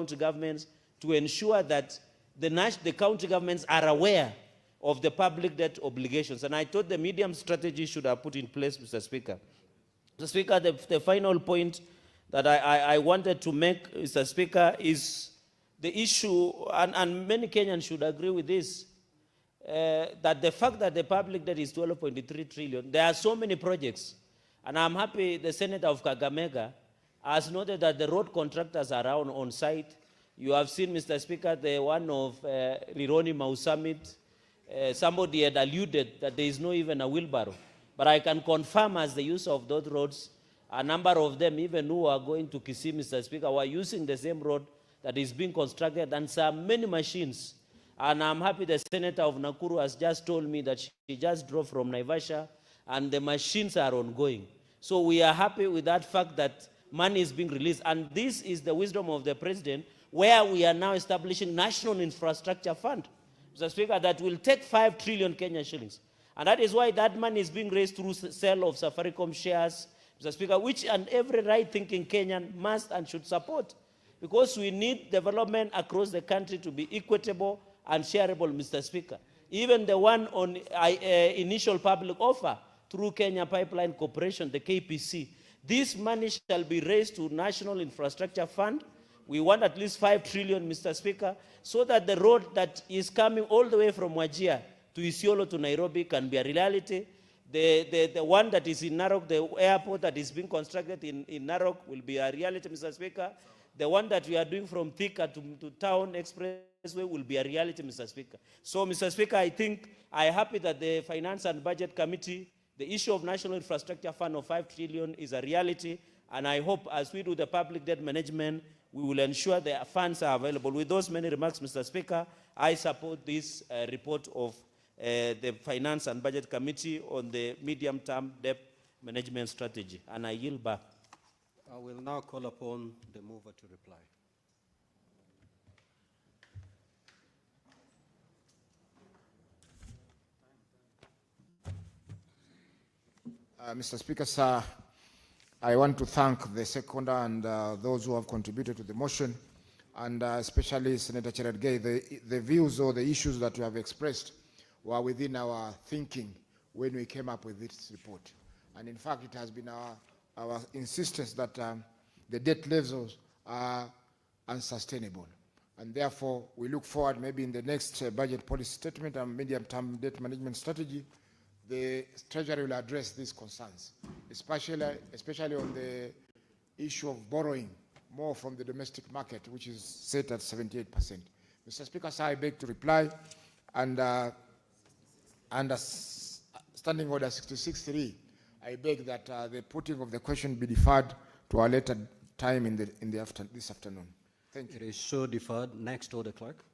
county governments to ensure that the county governments are aware of the public debt obligations. And I thought the medium strategy should have put in place, Mr. Speaker. Mr. Speaker, the final point that I wanted to make, Mr. Speaker, is the issue, and many Kenyans should agree with this, that the fact that the public debt is 12.3 trillion, there are so many projects. And I'm happy the Senator of Kakamega has noted that the road contractors are on site. You have seen, Mr. Speaker, the one of Rironi Mau Summit. Somebody had alluded that there is no even a wheelbarrow. But I can confirm, as the use of those roads, a number of them, even who are going to Kisii, Mr. Speaker, were using the same road that is being constructed, and there are many machines. And I'm happy the Senator of Nakuru has just told me that she just drove from Naivasha, and the machines are ongoing. So we are happy with that fact that money is being released. And this is the wisdom of the President, where we are now establishing National Infrastructure Fund, Mr. Speaker, that will take 5 trillion Kenyan shillings. And that is why that money is being raised through sale of Safaricom shares, Mr. Speaker, which and every right-thinking Kenyan must and should support. Because we need development across the country to be equitable and shareable, Mr. Speaker. Even the one on initial public offer through Kenya Pipeline Corporation, the KPC, this money shall be raised to National Infrastructure Fund. We want at least 5 trillion, Mr. Speaker, so that the road that is coming all the way from Wajir to Isiolo to Nairobi can be a reality. The one that is in Narok, the airport that is being constructed in Narok will be a reality, Mr. Speaker. The one that we are doing from Thika to Town Expressway will be a reality, Mr. Speaker. So, Mr. Speaker, I think I'm happy that the Finance and Budget Committee, the issue of National Infrastructure Fund of 5 trillion is a reality. And I hope as we do the public debt management, we will ensure the funds are available. With those many remarks, Mr. Speaker, I support this report of the Finance and Budget Committee on the medium-term debt management strategy. And I yield back. I will now call upon the mover to reply. Mr. Speaker, sir, I want to thank the seconder and those who have contributed to the motion, and especially Senator Cherargei. The views or the issues that you have expressed were within our thinking when we came up with this report. And in fact, it has been our insistence that the debt levels are unsustainable. And therefore, we look forward maybe in the next budget policy statement and medium-term debt management strategy, the Treasury will address these concerns, especially on the issue of borrowing more from the domestic market, which is set at 78%. Mr. Speaker, sir, I beg to reply, and under Standing Order 66.3, I beg that the putting of the question be deferred to a later time this afternoon. Thank you. It is so deferred. Next order, clerk.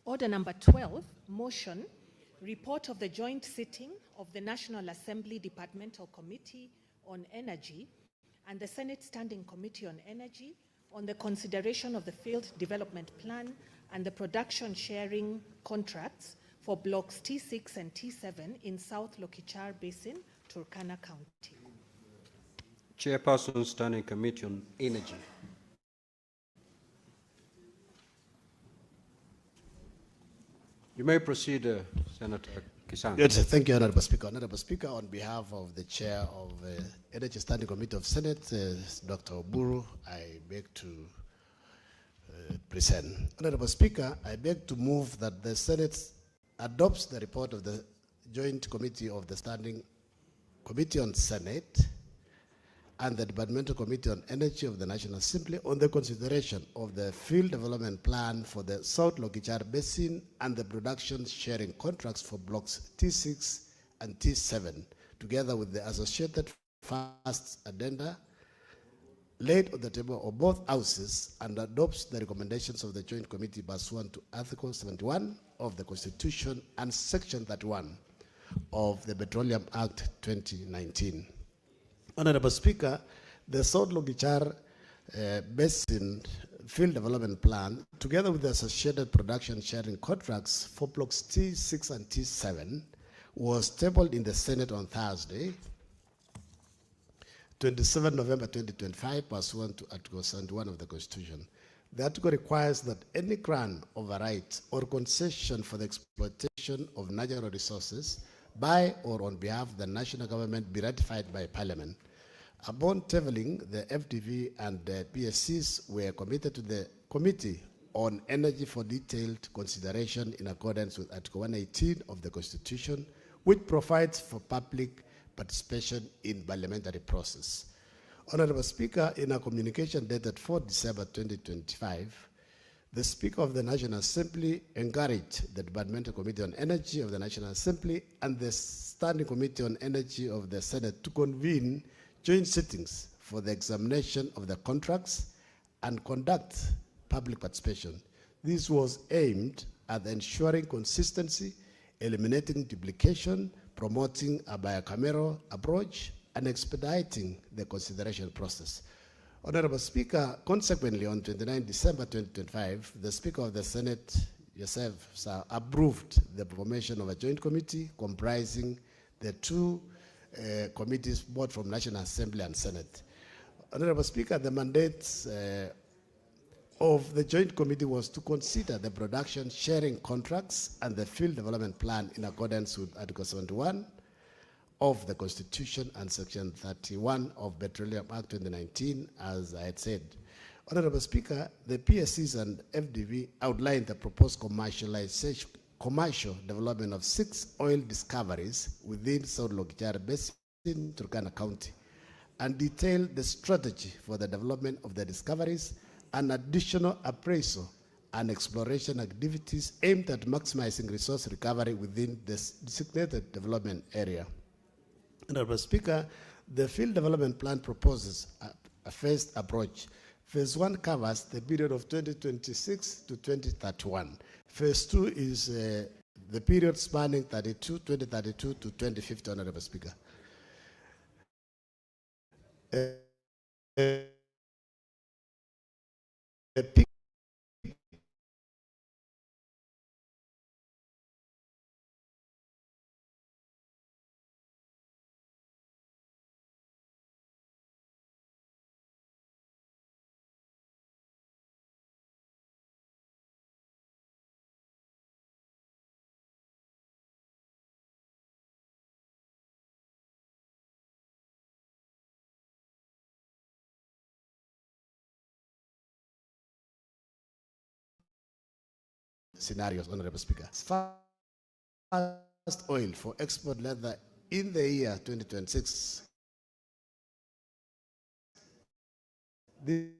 Order number 12, motion, report of the joint sitting of the National Assembly Departmental Committee on Energy and the Senate Standing Committee on Energy on the consideration of the Field Development Plan and the production sharing contracts for blocks T6 and T7 in South Lokichar Basin, Turkana County. Chairperson, Standing Committee on Energy. You may proceed, Senator Kisang. Yes, thank you, Honorable Speaker. Honorable Speaker, on behalf of the Chair of Energy Standing Committee of Senate, Dr. Oburu, I beg to present. Honorable Speaker, I beg to move that the Senate adopts the report of the Joint Committee of the Standing Committee on Senate and the Departmental Committee on Energy of the National Assembly on the consideration of the Field Development Plan for the South Lokichar Basin and the production sharing contracts for blocks T6 and T7, together with the associated first addenda, laid on the table of both houses, and adopts the recommendations of the Joint Committee pursuant to Article 71 of the Constitution and Section 31 of the Petroleum Act 2019. Honorable Speaker, the South Lokichar Basin Field Development Plan, together with the associated production sharing contracts for blocks T6 and T7, was tabled in the Senate on Thursday, 27 November 2025, pursuant to Article 71 of the Constitution. The article requires that any grant of a right or concession for the exploitation of natural resources by or on behalf of the national government be ratified by Parliament. Upon tabling, the FDV and the PSCs were committed to the Committee on Energy for detailed consideration in accordance with Article 118 of the Constitution, which provides for public participation in parliamentary process. Honorable Speaker, in a communication dated 4 December 2025, the Speaker of the National Assembly encouraged the Departmental Committee on Energy of the National Assembly and the Standing Committee on Energy of the Senate to convene joint sittings for the examination of the contracts and conduct public participation. This was aimed at ensuring consistency, eliminating duplication, promoting a bicameral approach, and expediting the consideration process. Honorable Speaker, consequently, on 29 December 2025, the Speaker of the Senate, yourself, sir, approved the formation of a joint committee comprising the two committees, both from National Assembly and Senate. Honorable Speaker, the mandate of the Joint Committee was to consider the production sharing contracts and the field development plan in accordance with Article 71 of the Constitution and Section 31 of Petroleum Act 2019, as I had said. Honorable Speaker, the PSCs and FDV outlined the proposed commercial development of 6 oil discoveries within South Lokichar Basin, Turkana County, and detailed the strategy for the development of the discoveries and additional appraisal and exploration activities aimed at maximizing resource recovery within the designated development area. Honorable Speaker, the field development plan proposes a phased approach. Phase 1 covers the period of 2026 to 2031. Phase 2 is the period spanning 2032 to 2050, Honorable Speaker. The peak scenarios, Honorable Speaker. Fast oil for export leather in the year 2026. This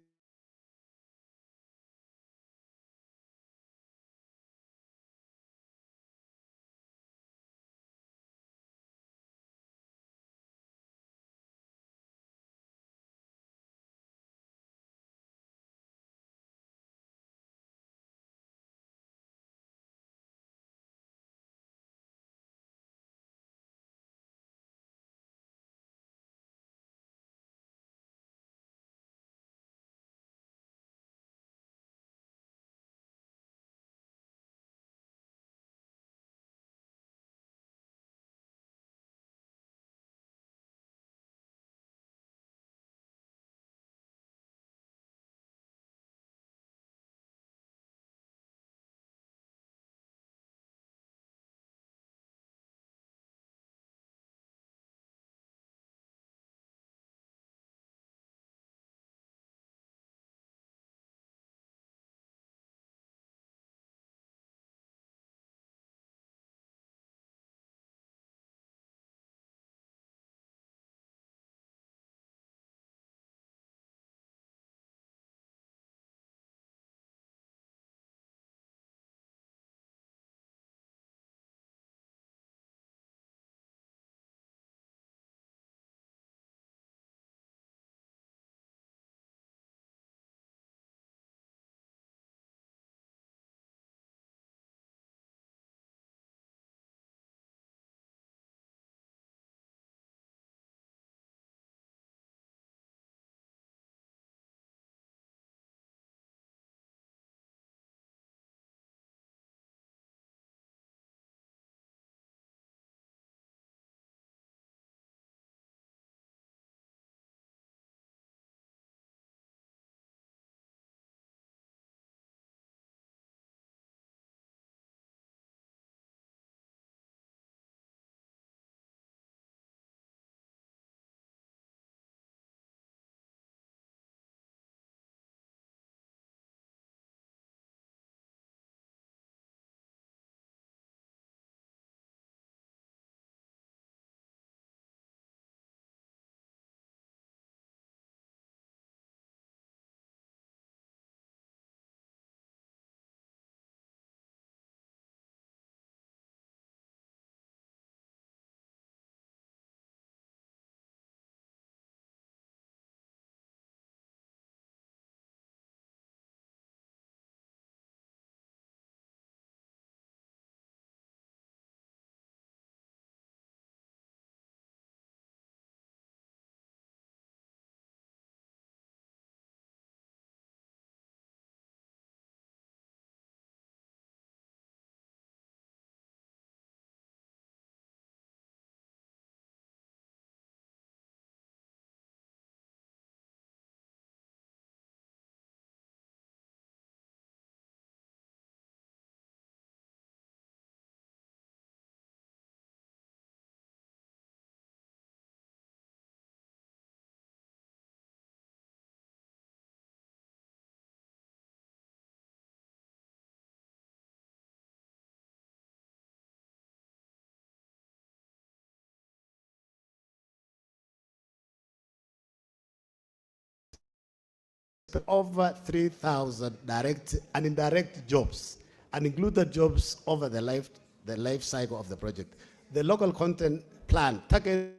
over 3,000 direct and indirect jobs, and included jobs over the life cycle of the project. The local content plan targets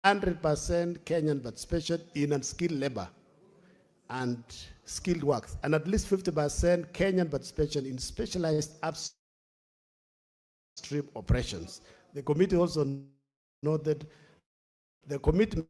100% Kenyan participation in unskilled labor and skilled work, and at least 50% Kenyan participation in specialized upstream operations. The committee also noted the commitment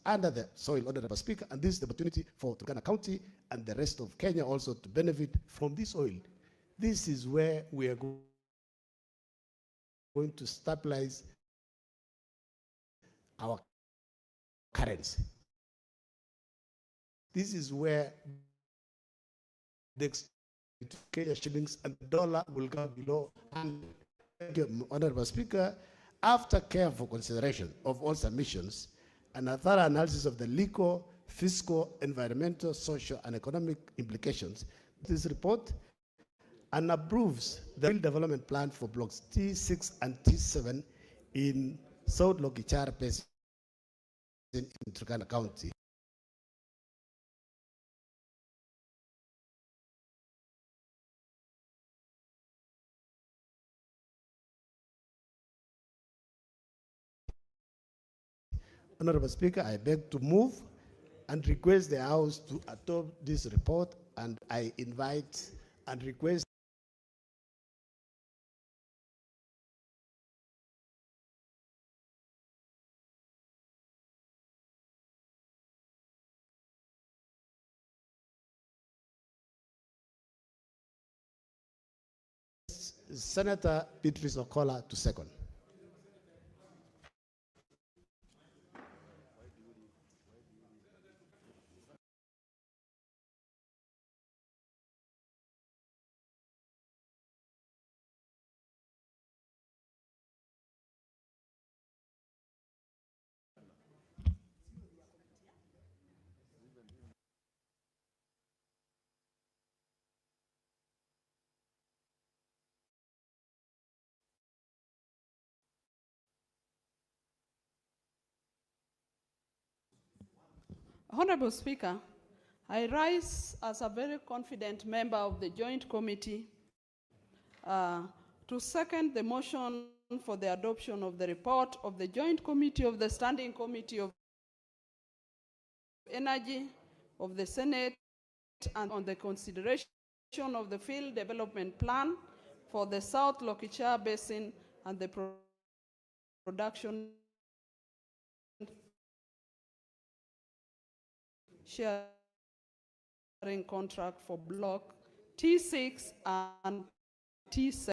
under the soil, Honorable Speaker, and this is the opportunity for Turkana County and the rest of Kenya also to benefit from this oil. This is where we are going to stabilize our currency. This is where the Kenya shillings and the dollar will go below. And thank you, Honorable Speaker. After careful consideration of all submissions and a thorough analysis of the legal, fiscal, environmental, social, and economic implications, this report and approves the field development plan for blocks T6 and T7 in South Lokichar Basin in Turkana County. Honorable Speaker, I beg to move and request the House to adopt this report, and I invite and request Senator Beatrice Okola to second. Honorable Speaker, I rise as a very confident member of the Joint Committee to second the motion for the adoption of the report of the Joint Committee of the Standing Committee of Energy of the Senate and on the consideration of the field development plan for the South Lokichar Basin and the production sharing contract for block T6, and T7.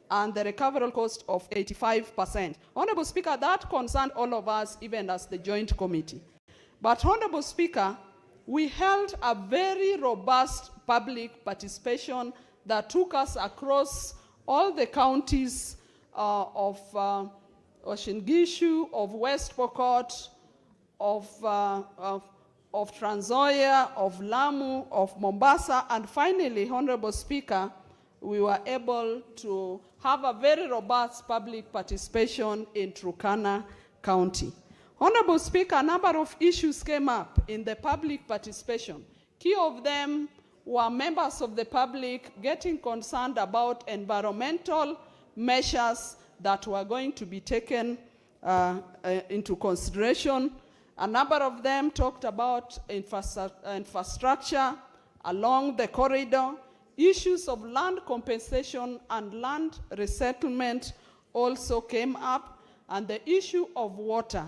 And the recoverable cost of 85%. Honorable Speaker, that concerned all of us, even as the joint committee. But Honorable Speaker, we held a very robust public participation that took us across all the counties of Uasin Gishu, of West Pokot, of Trans Nzoia, of Lamu, of Mombasa, and finally, Honorable Speaker, we were able to have a very robust public participation in Turkana County. Honorable Speaker, a number of issues came up in the public participation. Key of them were members of the public getting concerned about environmental measures that were going to be taken into consideration. A number of them talked about infrastructure along the corridor. Issues of land compensation and land resettlement also came up, and the issue of water.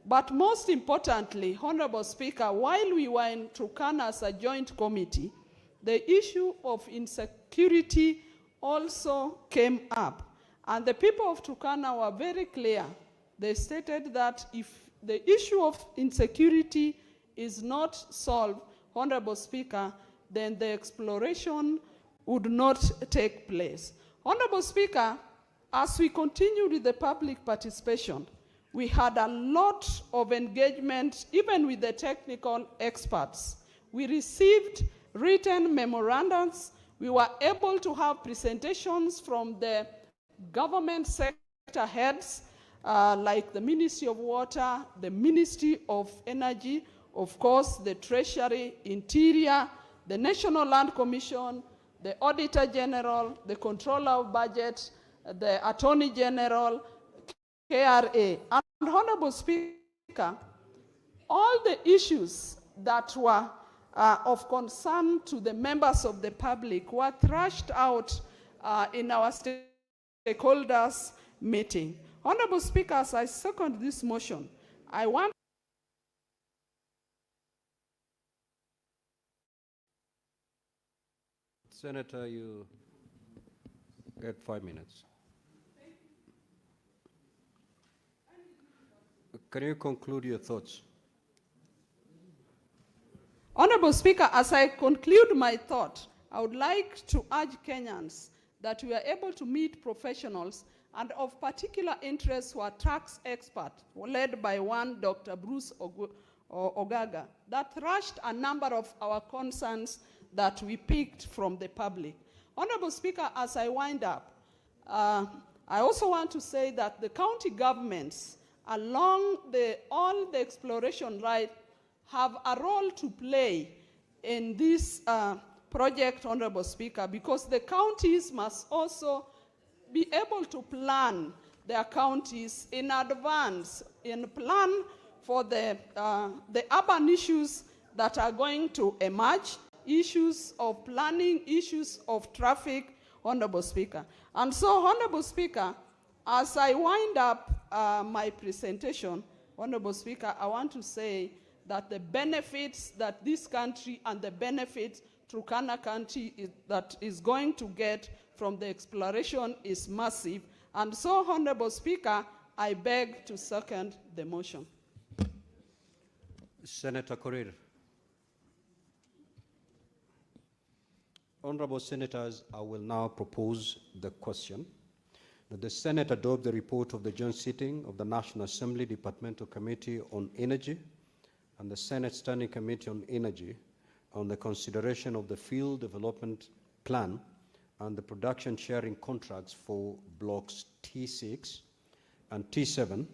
But most importantly, Honorable Speaker, while we were in Turkana as a joint committee, the issue of insecurity also came up. And the people of Turkana were very clear. They stated that if the issue of insecurity is not solved, Honorable Speaker, then the exploration would not take place. Honorable Speaker, as we continued with the public participation, we had a lot of engagement, even with the technical experts. We received written memorandums. We were able to have presentations from the government sector heads, like the Ministry of Water, the Ministry of Energy, of course, the Treasury, Interior, the National Land Commission, the Auditor General, the Controller of Budget, the Attorney General, KRA. And Honorable Speaker, all the issues that were of concern to the members of the public were thrashed out in our stakeholders meeting. Honorable Speaker, as I second this motion, I want Senator, you get 5 minutes. Can you conclude your thoughts? Honorable Speaker, as I conclude my thought, I would like to urge Kenyans that we are able to meet professionals and of particular interest who are tax experts, led by one Dr. Bruce Ogaga, that thrashed a number of our concerns that we picked from the public. Honorable Speaker, as I wind up, I also want to say that the county governments along all the exploration right have a role to play in this project, Honorable Speaker, because the counties must also be able to plan their counties in advance, in plan for the urban issues that are going to emerge, issues of planning, issues of traffic, Honorable Speaker. And so, Honorable Speaker, as I wind up my presentation, Honorable Speaker, I want to say that the benefits that this country and the benefits Turkana County that is going to get from the exploration is massive. And so, Honorable Speaker, I beg to second the motion. Senator Korir. Honorable Senators, I will now propose the question that the Senate adopt the report of the joint sitting of the National Assembly Departmental Committee on Energy and the Senate Standing Committee on Energy on the consideration of the Field Development Plan and the production sharing contracts for blocks T6 and T7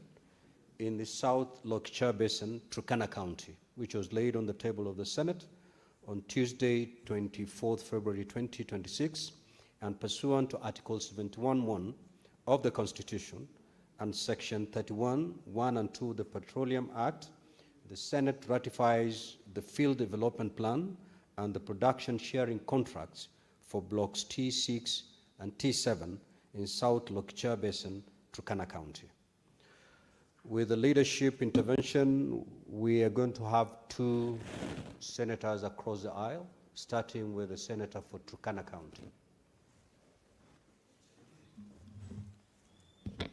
in the South Lokichar Basin, Turkana County, which was laid on the table of the Senate on Tuesday, 24th February 2026, and pursuant to Article 71(1) of the Constitution and Section 31(1) and 2 of the Petroleum Act, the Senate ratifies the Field Development Plan and the production sharing contracts for blocks T6 and T7 in South Lokichar Basin, Turkana County. With the leadership intervention, we are going to have two senators across the aisle, starting with the senator for Turkana County.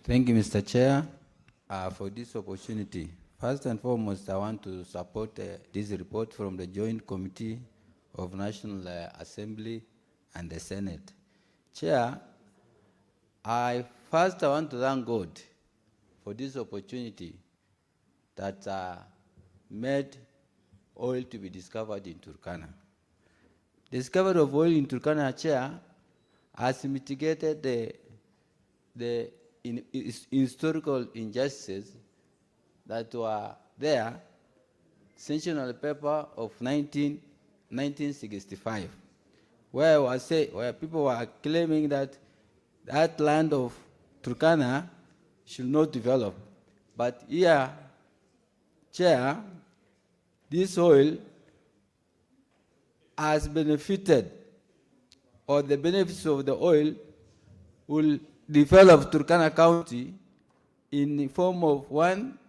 Thank you, Mr. Chair, for this opportunity. First and foremost, I want to support this report from the Joint Committee of National Assembly and the Senate. Chair, I want to thank God for this opportunity that made oil to be discovered in Turkana. Discovery of oil in Turkana, Chair, has mitigated the historical injustices that were there since the paper of 1965, where people were claiming that that land of Turkana should not develop. But here, Chair, this oil has benefited, or the benefits of the oil will develop Turkana County in the form of, one,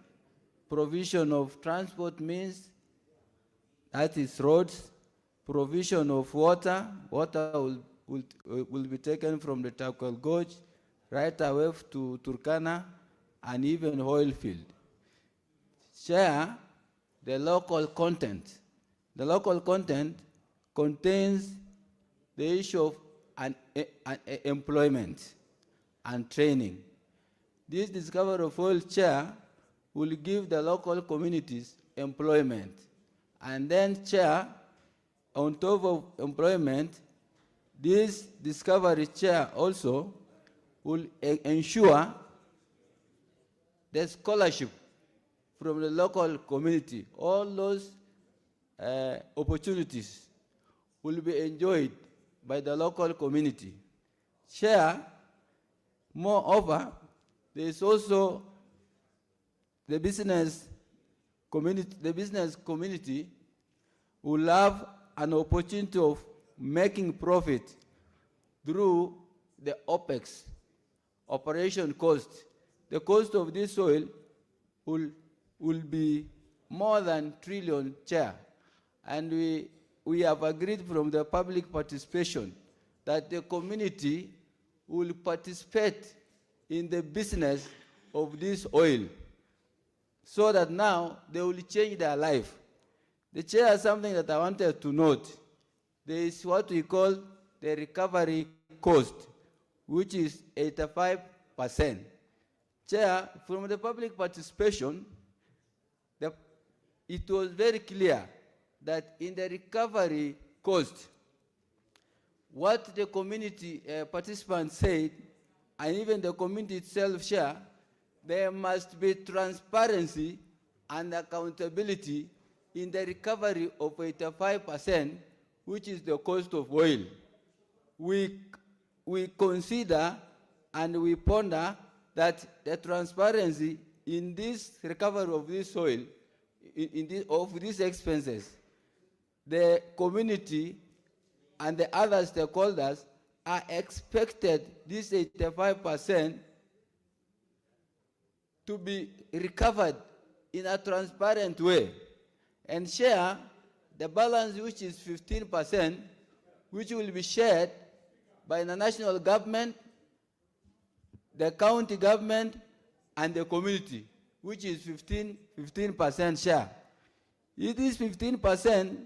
provision of transport means, that is roads, provision of water. Water will be taken from the Takwal Gorge right away to Turkana, and even oil field. Share the local content. The local content contains the issue of employment and training. This discovery of oil, Chair, will give the local communities employment. And then, Chair, on top of employment, this discovery, Chair, also will ensure the scholarship from the local community. All those opportunities will be enjoyed by the local community. Chair, moreover, there is also the business community. The business community will have an opportunity of making profit through the OPEX, operation cost. The cost of this oil will be more than trillion, Chair. And we have agreed from the public participation that the community will participate in the business of this oil, so that now they will change their life. The Chair has something that I wanted to note. There is what we call the recovery cost, which is 85%. Chair, from the public participation, it was very clear that in the recovery cost, what the community participants said, and even the community itself share, there must be transparency and accountability in the recovery of 85%, which is the cost of oil. We consider and we ponder that the transparency in this recovery of this oil, of these expenses, the community and the other stakeholders are expected this 85% to be recovered in a transparent way, and share the balance, which is 15%, which will be shared by the national government, the county government, and the community, which is 15% share. If this 15%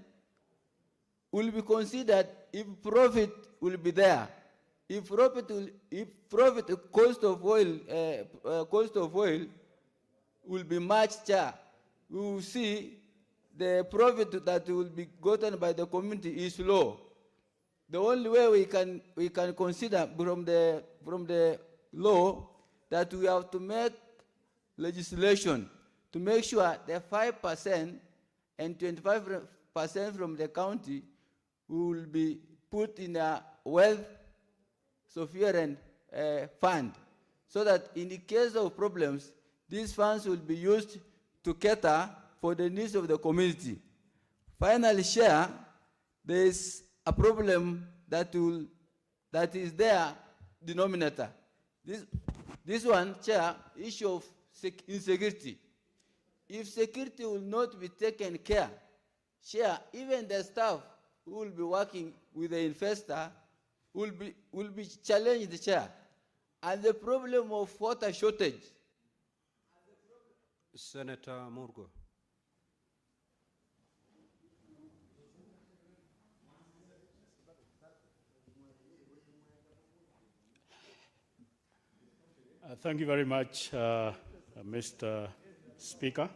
will be considered if profit will be there. If cost of oil will be matched, we will see the profit that will be gotten by the community is low. the only way we can consider from the law that we have to make legislation to make sure the 5% and 25% from the county will be put in a wealth sovereign fund, so that in the case of problems, these funds will be used to cater for the needs of the community. Finally, Chair, there is a problem that is there, denominator. This one, Chair, issue of insecurity. If security will not be taken care, Chair, even the staff who will be working with the investor will be challenged, Chair. And the problem of water shortage. Senator Murgo. Thank you very much, Mr. Speaker,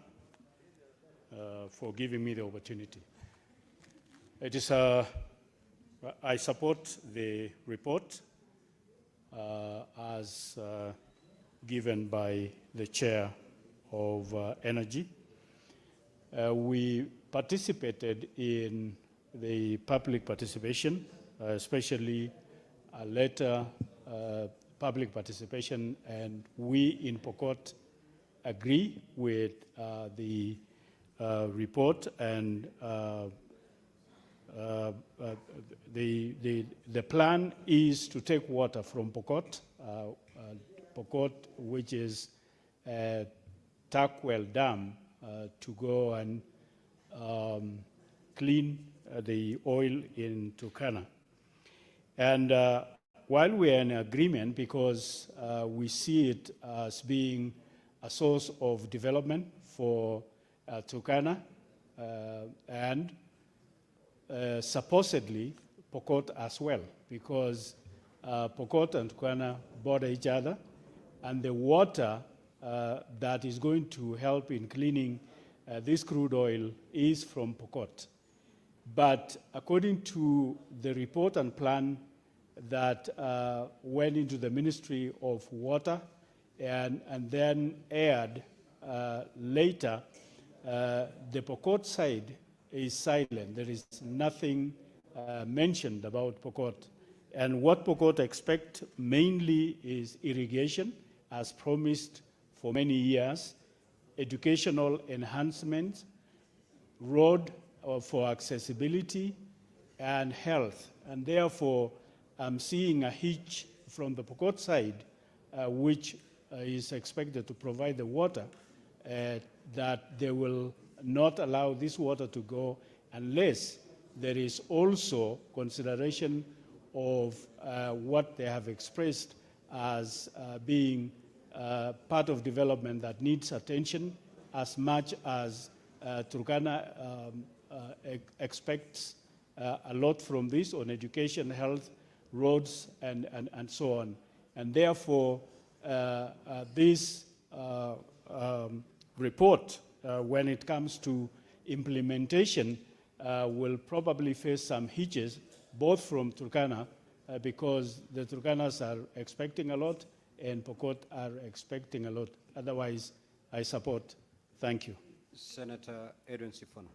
for giving me the opportunity. It is, I support the report as given by the Chair of Energy. We participated in the public participation, especially a later public participation, and we in Pokot agree with the report, and the plan is to take water from Pokot, which is Takwell Dam, to go and clean the oil in Turkana. And while we are in agreement, because we see it as being a source of development for Turkana, and supposedly Pokot as well, because Pokot and Turkana border each other, and the water that is going to help in cleaning this crude oil is from Pokot. But according to the report and plan that went into the Ministry of Water and then aired later, the Pokot side is silent. There is nothing mentioned about Pokot. And what Pokot expect mainly is irrigation, as promised for many years, educational enhancement, road for accessibility, and health. And therefore, I'm seeing a hitch from the Pokot side, which is expected to provide the water, that they will not allow this water to go unless there is also consideration of what they have expressed as being part of development that needs attention, as much as Turkana expects a lot from this on education, health, roads, and so on. And therefore, this report, when it comes to implementation, will probably face some hitches, both from Turkana, because the Turkanas are expecting a lot, and Pokot are expecting a lot. Otherwise, I support. Thank you. Senator Edwin Sifuna.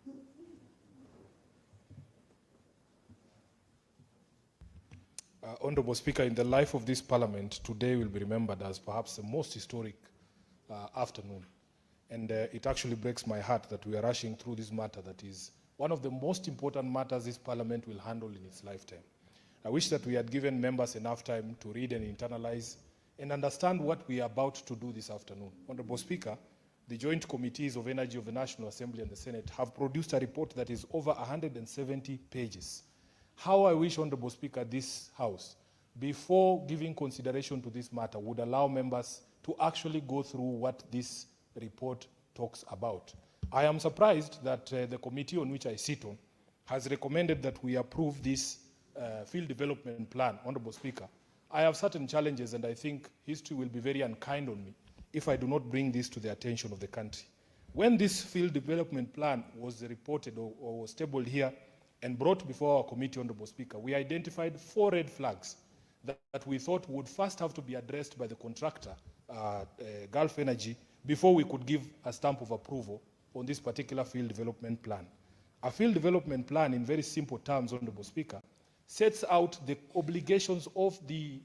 Honorable Speaker, in the life of this Parliament, today will be remembered as perhaps the most historic afternoon. And it actually breaks my heart that we are rushing through this matter that is one of the most important matters this Parliament will handle in its lifetime. I wish that we had given members enough time to read and internalize and understand what we are about to do this afternoon. Honorable Speaker, the Joint Committees of Energy of the National Assembly and the Senate have produced a report that is over 170 pages. How I wish, Honorable Speaker, this House, before giving consideration to this matter, would allow members to actually go through what this report talks about. I am surprised that the committee on which I sit on has recommended that we approve this field development plan. Honorable Speaker, I have certain challenges, and I think history will be very unkind on me if I do not bring this to the attention of the country. When this field development plan was reported or was tabled here, and brought before our committee, Honorable Speaker, we identified 4 red flags that we thought would first have to be addressed by the contractor, Gulf Energy, before we could give a stamp of approval on this particular field development plan. A field development plan, in very simple terms, Honorable Speaker, sets out the obligations of the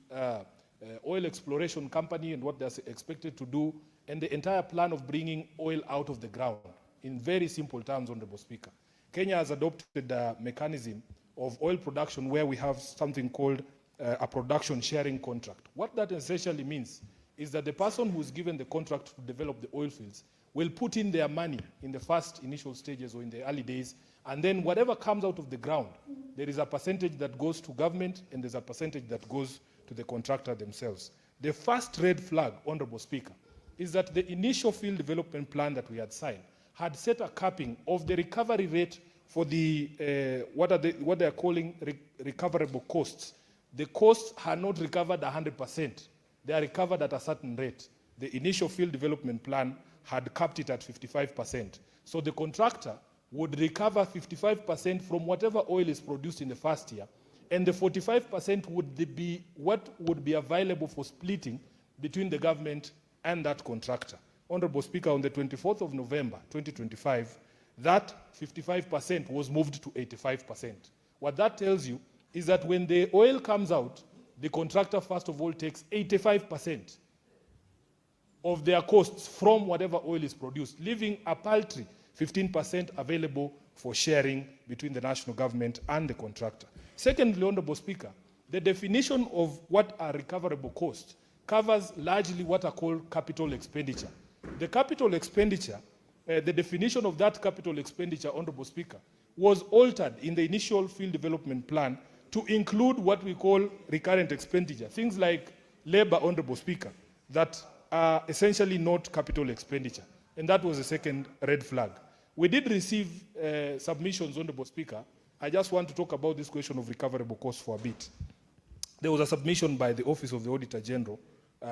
oil exploration company and what they're expected to do, and the entire plan of bringing oil out of the ground. In very simple terms, Honorable Speaker, Kenya has adopted a mechanism of oil production where we have something called a production sharing contract. What that essentially means is that the person who's given the contract to develop the oil fields will put in their money in the first initial stages or in the early days, and then whatever comes out of the ground, there is a percentage that goes to government and there's a percentage that goes to the contractor themselves. The first red flag, Honorable Speaker, is that the initial field development plan that we had signed had set a capping of the recovery rate for the, what they are calling recoverable costs. The costs are not recovered 100%. They are recovered at a certain rate. The initial field development plan had capped it at 55%. So the contractor would recover 55% from whatever oil is produced in the first year, and the 45% would be what would be available for splitting between the government and that contractor. Honorable Speaker, on the 24th of November, 2025, that 55% was moved to 85%. What that tells you is that when the oil comes out, the contractor, first of all, takes 85% of their costs from whatever oil is produced, leaving a paltry 15% available for sharing between the national government and the contractor. Secondly, Honorable Speaker, the definition of what are recoverable costs covers largely what are called capital expenditure. The capital expenditure, the definition of that capital expenditure, Honorable Speaker, was altered in the initial field development plan to include what we call recurrent expenditure, things like labor, Honorable Speaker, that are essentially not capital expenditure. And that was the second red flag. We did receive submissions, Honorable Speaker. I just want to talk about this question of recoverable costs for a bit. There was a submission by the Office of the Auditor General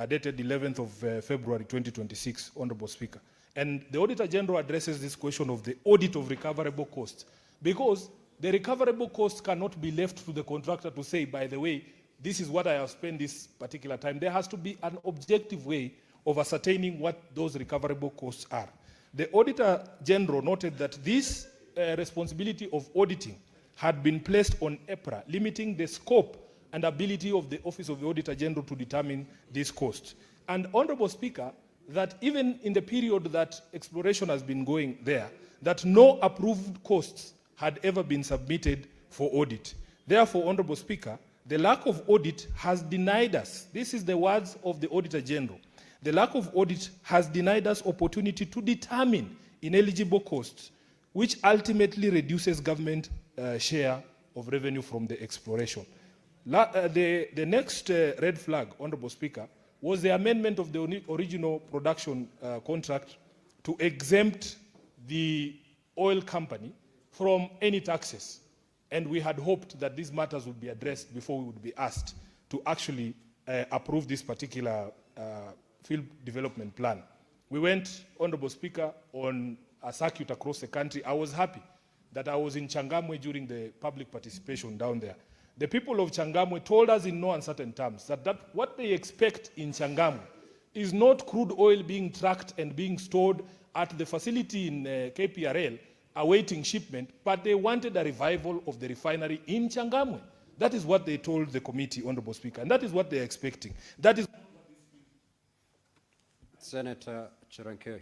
dated 11th of February 2026, Honorable Speaker. And the Auditor General addresses this question of the audit of recoverable costs, because the recoverable costs cannot be left to the contractor to say, by the way, this is what I have spent this particular time. There has to be an objective way of ascertaining what those recoverable costs are. The Auditor General noted that this responsibility of auditing had been placed on EPRA, limiting the scope and ability of the Office of the Auditor General to determine these costs. And Honorable Speaker, that even in the period that exploration has been going there, that no approved costs had ever been submitted for audit. Therefore, Honorable Speaker, the lack of audit has denied us, this is the words of the Auditor General, the lack of audit has denied us opportunity to determine ineligible costs, which ultimately reduces government share of revenue from the exploration. The next red flag, Honorable Speaker, was the amendment of the original production contract to exempt the oil company from any taxes. And we had hoped that these matters would be addressed before we would be asked to actually approve this particular field development plan. We went, Honorable Speaker, on a circuit across the country. I was happy that I was in Changamwe during the public participation down there. The people of Changamwe told us in no uncertain terms that what they expect in Changamwe is not crude oil being tracked and being stored at the facility in KPRL awaiting shipment, but they wanted a revival of the refinery in Changamwe. That is what they told the committee, Honorable Speaker, and that is what they're expecting. That is Senator Chirankere.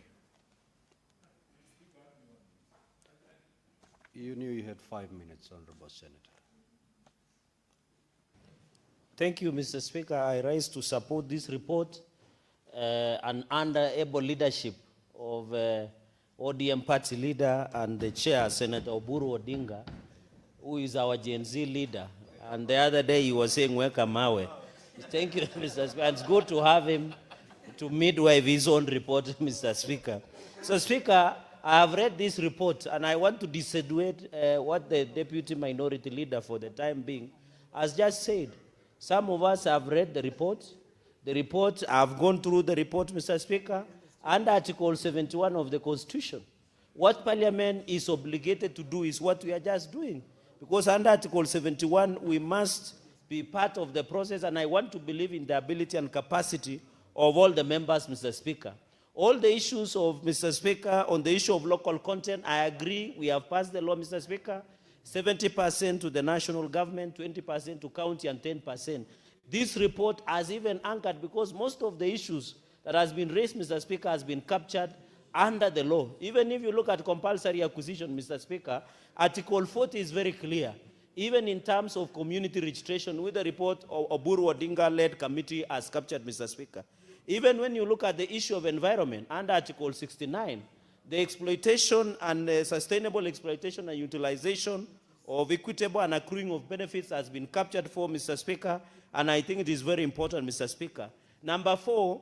You knew you had 5 minutes, Honorable Senator. Thank you, Mr. Speaker. I rise to support this report and under able leadership of ODM party leader and the chair, Senator Oburu Odinga, who is our Gen Z leader. And the other day he was saying, welcome Mawe. Thank you, Mr. Speaker. It's good to have him to midwife his own report, Mr. Speaker. So, Speaker, I have read this report and I want to dissuade what the Deputy Minority Leader for the time being has just said. Some of us have read the report. The report, I've gone through the report, Mr. Speaker, and Article 71 of the Constitution. What Parliament is obligated to do is what we are just doing. Because under Article 71, we must be part of the process, and I want to believe in the ability and capacity of all the members, Mr. Speaker. All the issues of Mr. Speaker, on the issue of local content, I agree, we have passed the law, Mr. Speaker, 70% to the national government, 20% to county, and 10%. This report has even anchored, because most of the issues that has been raised, Mr. Speaker, has been captured under the law. Even if you look at compulsory acquisition, Mr. Speaker, Article 40 is very clear. Even in terms of community registration, with the report of Oburu Odinga-led committee has captured, Mr. Speaker. Even when you look at the issue of environment, under Article 69, the exploitation and sustainable exploitation and utilization of equitable and accruing of benefits has been captured for, Mr. Speaker, and I think it is very important, Mr. Speaker. Number 4,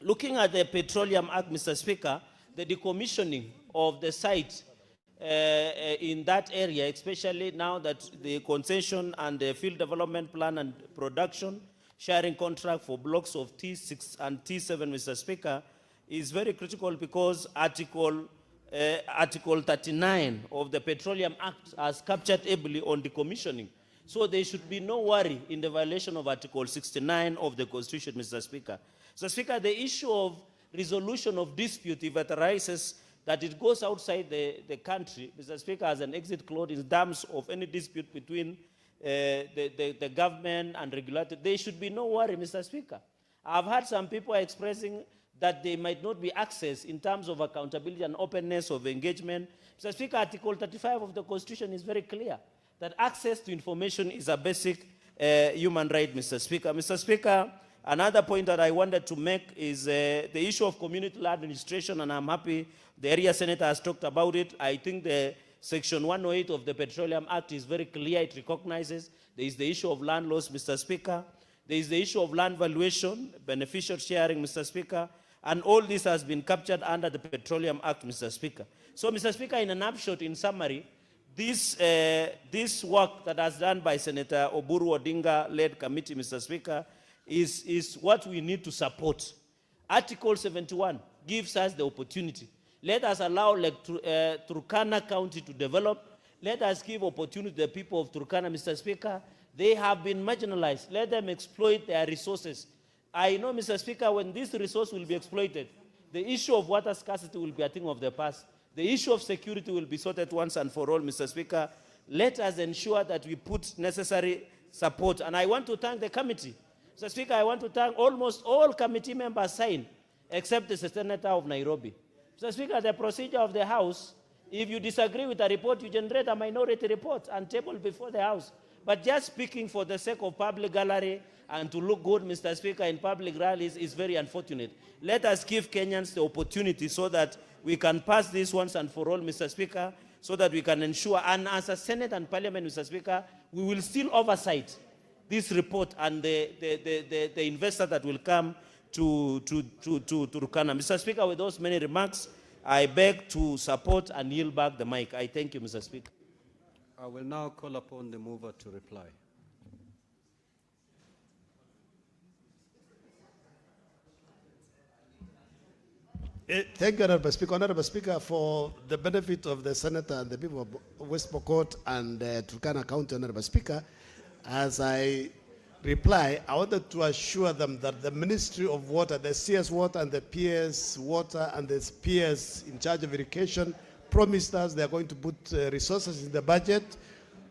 looking at the Petroleum Act, Mr. Speaker, the decommissioning of the site in that area, especially now that the concession and the field development plan and production sharing contract for blocks of T6 and T7, Mr. Speaker, is very critical, because Article 39 of the Petroleum Act has captured ably on decommissioning. So there should be no worry in the violation of Article 69 of the Constitution, Mr. Speaker. Mr. Speaker, the issue of resolution of dispute, if it arises that it goes outside the country, Mr. Speaker, as an exit clause in terms of any dispute between the government and regulator, there should be no worry, Mr. Speaker. I've heard some people expressing that there might not be access in terms of accountability and openness of engagement. Mr. Speaker, Article 35 of the Constitution is very clear that access to information is a basic human right, Mr. Speaker. Mr. Speaker, another point that I wanted to make is the issue of community administration, and I'm happy the area senator has talked about it. I think the Section 108 of the Petroleum Act is very clear. It recognizes there is the issue of land loss, Mr. Speaker. There is the issue of land valuation, beneficial sharing, Mr. Speaker. And all this has been captured under the Petroleum Act, Mr. Speaker. So, Mr. Speaker, in an upshot, in summary, this work that has done by Senator Oburu Odinga-led committee, Mr. Speaker, is what we need to support. Article 71 gives us the opportunity. Let us allow Turkana County to develop. Let us give opportunity to the people of Turkana, Mr. Speaker. They have been marginalized. Let them exploit their resources. I know, Mr. Speaker, when this resource will be exploited, the issue of water scarcity will be a thing of the past. The issue of security will be sorted once and for all, Mr. Speaker. Let us ensure that we put necessary support. And I want to thank the committee. Mr. Speaker, I want to thank almost all committee members signed, except the Senator of Nairobi. Mr. Speaker, the procedure of the House, if you disagree with a report, you generate a minority report and table before the House. But just speaking for the sake of public gallery and to look good, Mr. Speaker, in public rallies is very unfortunate. Let us give Kenyans the opportunity so that we can pass this once and for all, Mr. Speaker, so that we can ensure, and as a Senate and Parliament, Mr. Speaker, we will still oversight this report and the investor that will come to Turkana. Mr. Speaker, with those many remarks, I beg to support and yield back the mic. I thank you, Mr. Speaker. I will now call upon the mover to reply. Thank you, Honorable Speaker. Honorable Speaker, for the benefit of the Senator and the people of West Pokot and Turkana County, Honorable Speaker, as I reply, I wanted to assure them that the Ministry of Water, the CS Water and the PS Water and the PS in charge of irrigation promised us they are going to put resources in the budget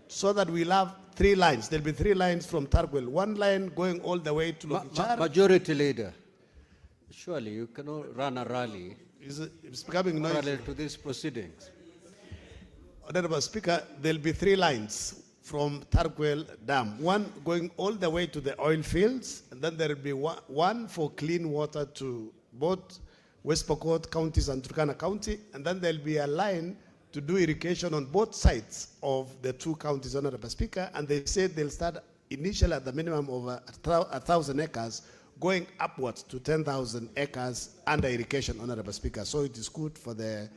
so that we'll have 3 lines. There'll be 3 lines from Targwel. 1 line going all the way to Lokichar. Majority Leader, surely you cannot run a rally It's becoming noisy. parallel to these proceedings. Honorable Speaker, there'll be 3 lines from Targwel Dam. 1 going all the way to the oil fields, and then there'll be one for clean water to both West Pokot counties and Turkana County, and then there'll be a line to do irrigation on both sides of the 2 counties, Honorable Speaker, and they said they'll start initially at the minimum of 1,000 acres, going upwards to 10,000 acres under irrigation, Honorable Speaker. So it is good for the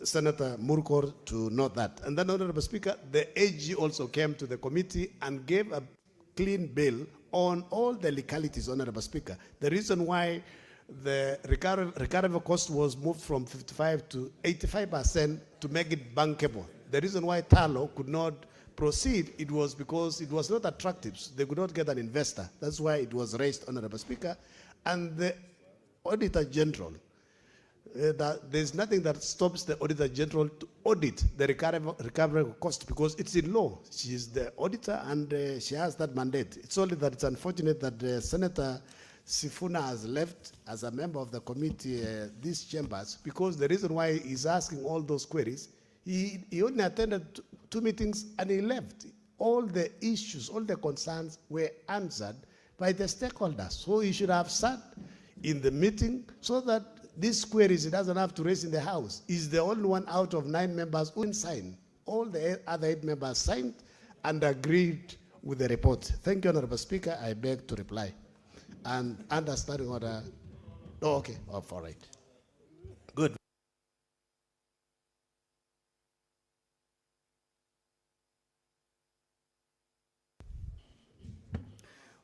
Senator Murkor to note that. And then, Honorable Speaker, the AG also came to the committee and gave a clean bill on all the legalities, Honorable Speaker. The reason why the recoverable cost was moved from 55 to 85% to make it bankable. the reason why Talo could not proceed, it was because it was not attractive. So they could not get an investor. That's why it was raised, Honorable Speaker. And the Auditor General, that there's nothing that stops the Auditor General to audit the recovery cost because it's in law. She's the auditor and she has that mandate. It's only that it's unfortunate that Senator Sifuna has left as a member of the committee, these chambers, because the reason why he's asking all those queries, he only attended two meetings and he left. All the issues, all the concerns were answered by the stakeholders. So he should have sat in the meeting so that these queries he doesn't have to raise in the House. He's the only one out of 9 members who didn't sign. All the other 8 members signed and agreed with the report. Thank you, Honorable Speaker. I beg to reply. And understanding order. Oh, okay. Oh, all right. Good.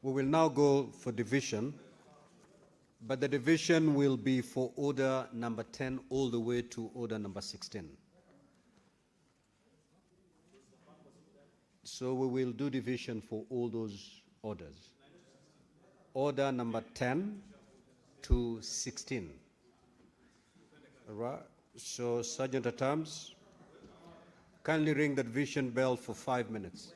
We will now go for division, but the division will be for order number 10 all the way to order number 16. So we will do division for all those orders. Order number 10 to 16. All right. So, Sergeant at Arms, kindly ring the division bell for 5 minutes.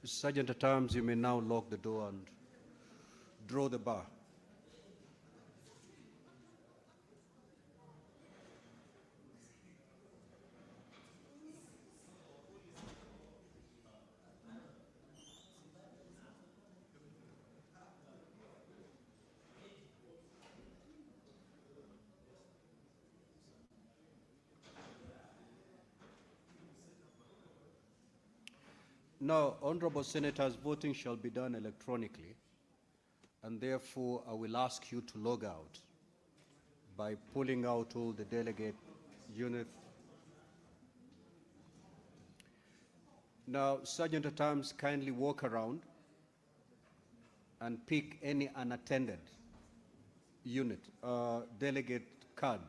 Sergeant at Arms, you may now lock the door and draw the bar. Now, honorable senators, voting shall be done electronically, and therefore I will ask you to log out by pulling out all the delegate units. Now, Sergeant at Arms, kindly walk around and pick any unattended unit, delegate card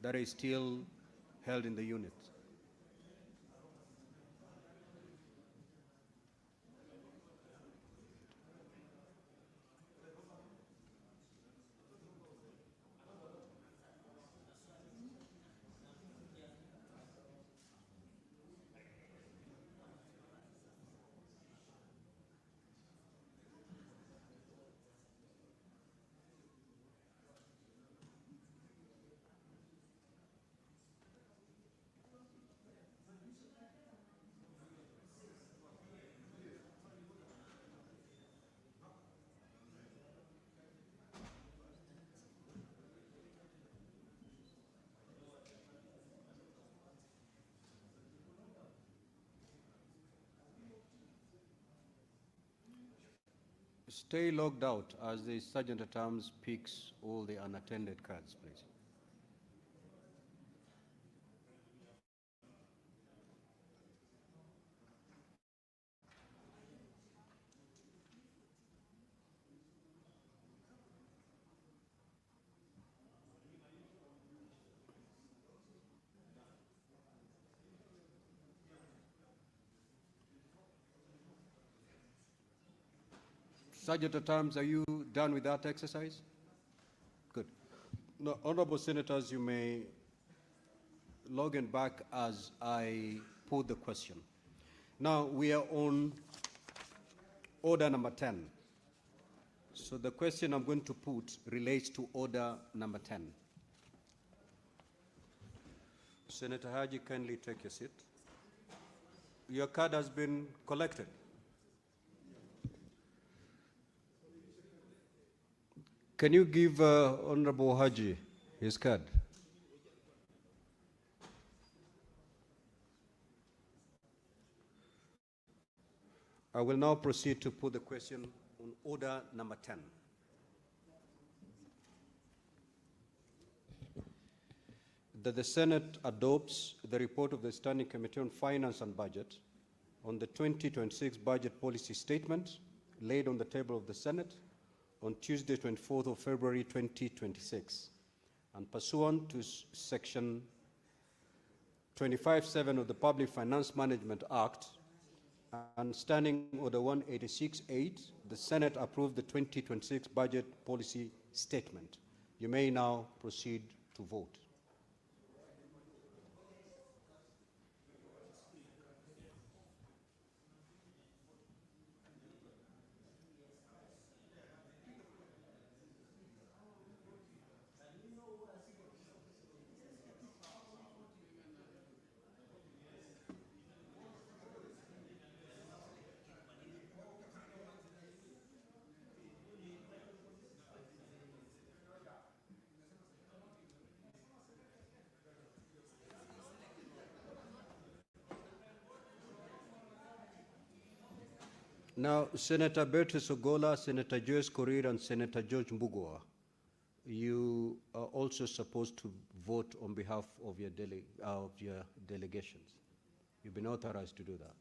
that is still held in the unit. Stay logged out as the Sergeant at Arms picks all the unattended cards, please. Sergeant at Arms, are you done with that exercise? Good. Now, honorable senators, you may log in back as I put the question. Now, we are on order number 10. So the question I'm going to put relates to order number 10. Senator Haji, kindly take your seat. Your card has been collected. Can you give Honorable Haji his card? I will now proceed to put the question on order number 10. That the Senate adopts the report of the Standing Committee on Finance and Budget on the 2026 budget policy statement laid on the table of the Senate on Tuesday, 24th of February, 2026, and pursuant to Section 25(7) of the Public Finance Management Act and Standing Order 186(8), the Senate approved the 2026 budget policy statement. You may now proceed to vote. Now, Senator Bertus Ogola, Senator Joyce Korir, and Senator George Mbugua, you are also supposed to vote on behalf of your delegations. You've been authorized to do that.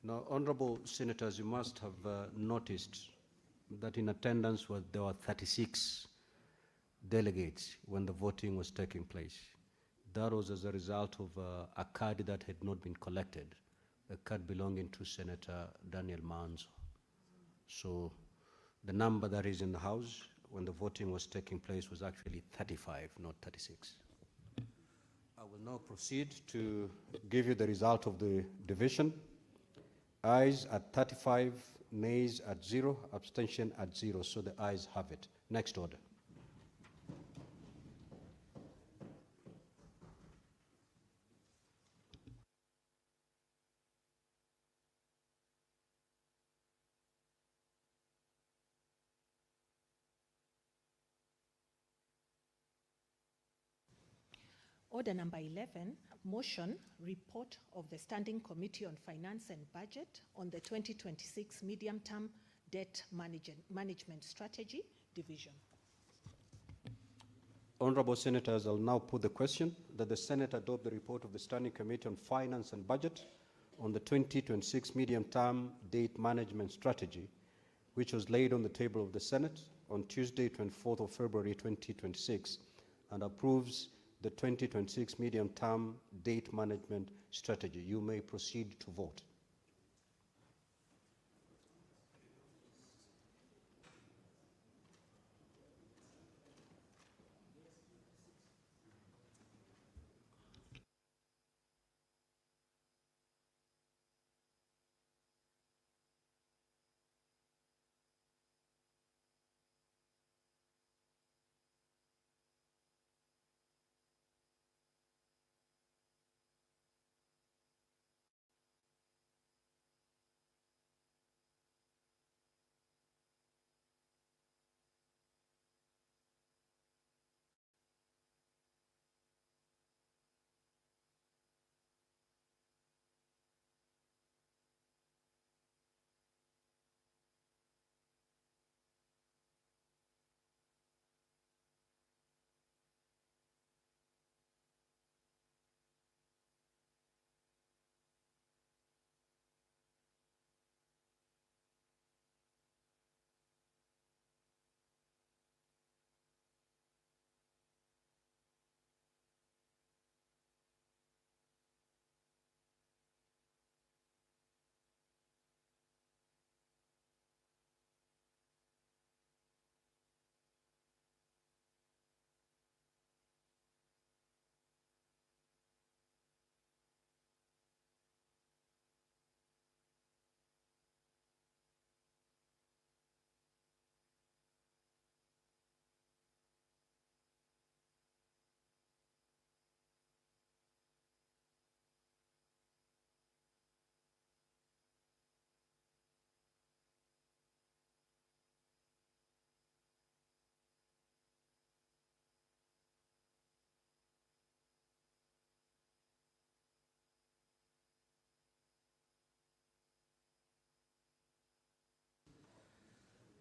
Now, honorable senators, you must have noticed that in attendance there were 36 delegates when the voting was taking place. That was as a result of a card that had not been collected, a card belonging to Senator Daniel Manzo. So the number that is in the House when the voting was taking place was actually 35, not 36. I will now proceed to give you the result of the division. Ayes at 35, nays at 0, abstention at 0. So the ayes have it. Next order. Order number 11, motion, report of the Standing Committee on Finance and Budget on the 2026 Medium-Term Debt Management Strategy Division. Honorable Senators, I'll now put the question that the Senate adopt the report of the Standing Committee on Finance and Budget on the 2026 Medium-Term Debt Management Strategy, which was laid on the table of the Senate on Tuesday, 24th of February 2026, and approves the 2026 Medium-Term Debt Management Strategy. You may proceed to vote.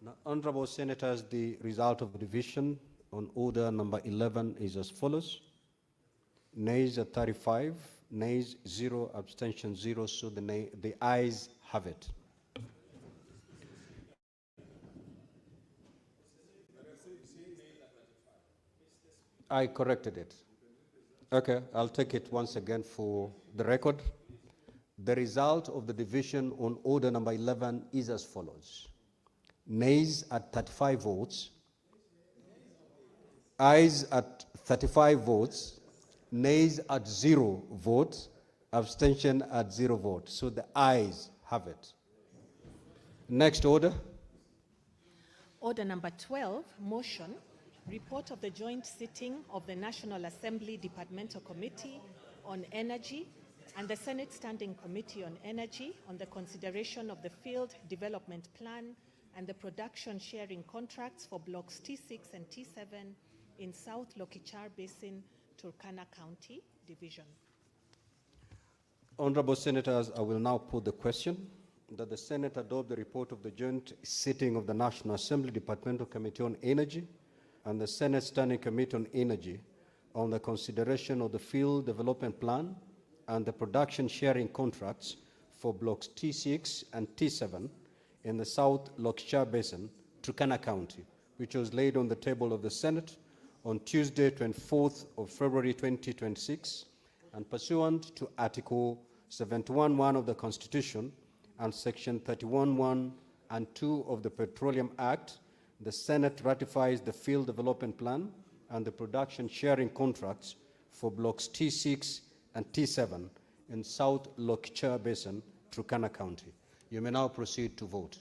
Now, honorable Senators, the result of the division on order number 11 is as follows. Nays at 35, nays 0, abstention 0, so the ayes have it. I corrected it. Okay, I'll take it once again for the record. The result of the division on order number 11 is as follows. Nays at 35 votes, ayes at 35 votes, nays at 0 votes, abstention at 0 votes. So the ayes have it. Next order. Order number 12, motion, report of the joint sitting of the National Assembly Departmental Committee on Energy and the Senate Standing Committee on Energy on the consideration of the Field Development Plan and the production sharing contracts for blocks T6 and T7 in South Lokichar Basin, Turkana County Division. Honorable Senators, I will now put the question that the Senate adopt the report of the joint sitting of the National Assembly Departmental Committee on Energy and the Senate Standing Committee on Energy on the consideration of the Field Development Plan and the production sharing contracts for blocks T6 and T7 in the South Lokichar Basin, Turkana County, which was laid on the table of the Senate on Tuesday, 24th of February 2026, and pursuant to Article 71(1) of the Constitution and Section 31(1) and 2 of the Petroleum Act, the Senate ratifies the Field Development Plan and the production sharing contracts for blocks T6 and T7 in South Lokichar Basin, Turkana County. You may now proceed to vote.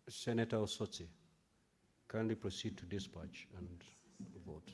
Senator Osotsi, kindly proceed to dispatch and vote.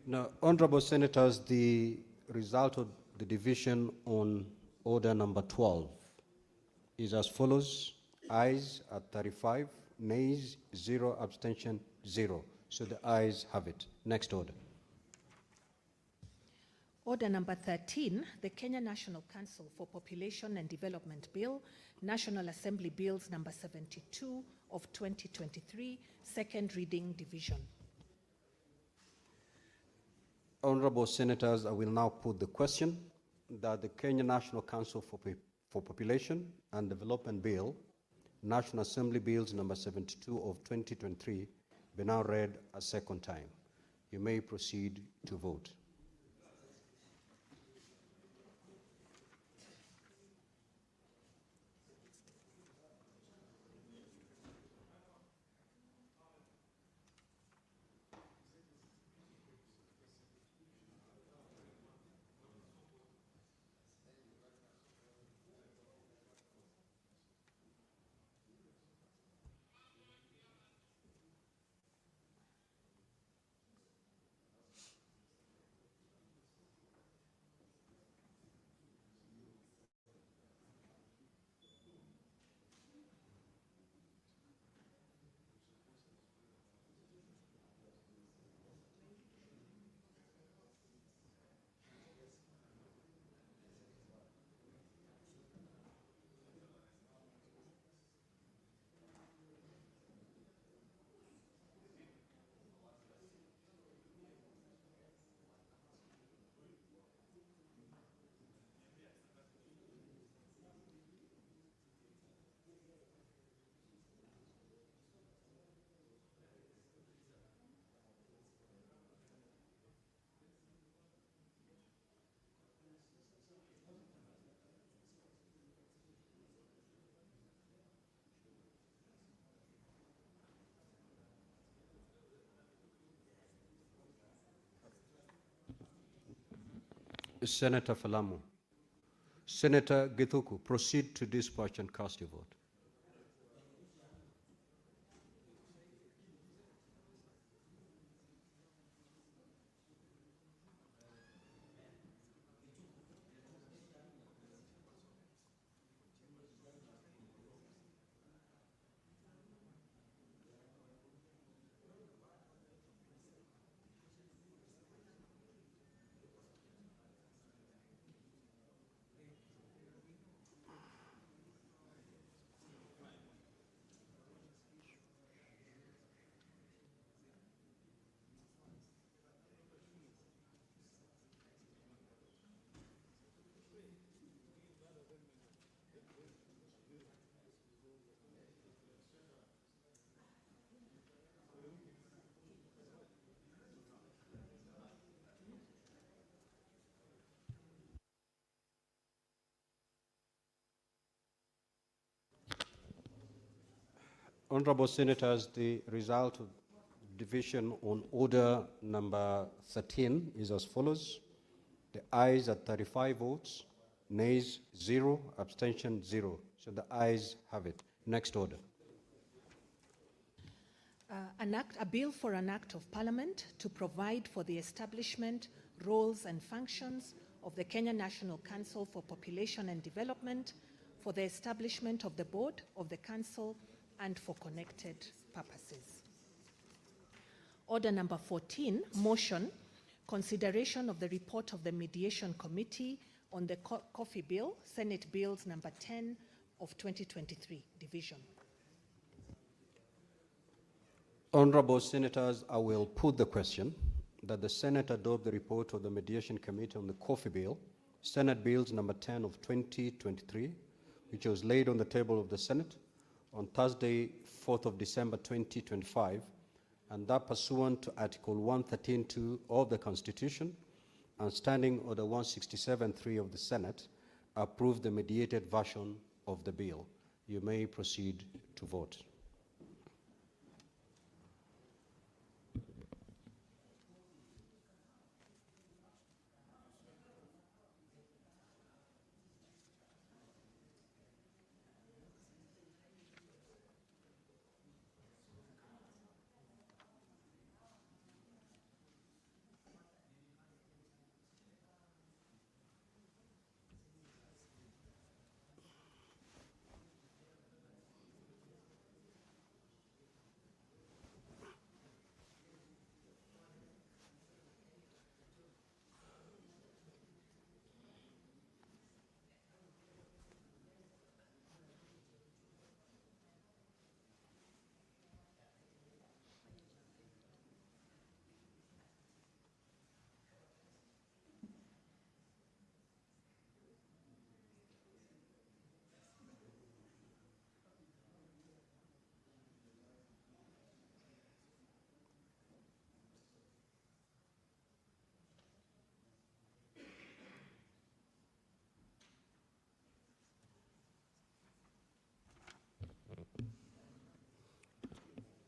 Now, honorable senators, the result of the division on order number 12 is as follows: ayes at 35, nays 0, abstention 0. So the ayes have it. Next order. Order number 13, the Kenya National Council for Population and Development Bill, National Assembly Bills number 72 of 2023, second reading division. Honorable senators, I will now put the question that the Kenya National Council for Population and Development Bill, National Assembly Bills number 72 of 2023, be now read a second time. You may proceed to vote. Senator Falamu. Senator Githuku, proceed to dispatch and cast your vote. Honorable senators, the result of division on order number 13 is as follows: the ayes at 35 votes, nays 0, abstention 0. So the ayes have it. Next order. A bill for an act of parliament to provide for the establishment, roles and functions of the Kenya National Council for Population and Development, for the establishment of the board of the council and for connected purposes. Order number 14, motion, consideration of the report of the Mediation Committee on the Coffee Bill, Senate Bills number 10 of 2023, division. Honorable Senators, I will put the question that the Senate adopt the report of the Mediation Committee on the Coffee Bill, Senate Bills number 10 of 2023, which was laid on the table of the Senate on Thursday, 4th of December 2025, and that pursuant to Article 113(2) of the Constitution and Standing Order 167(3) of the Senate, approve the mediated version of the bill. You may proceed to vote.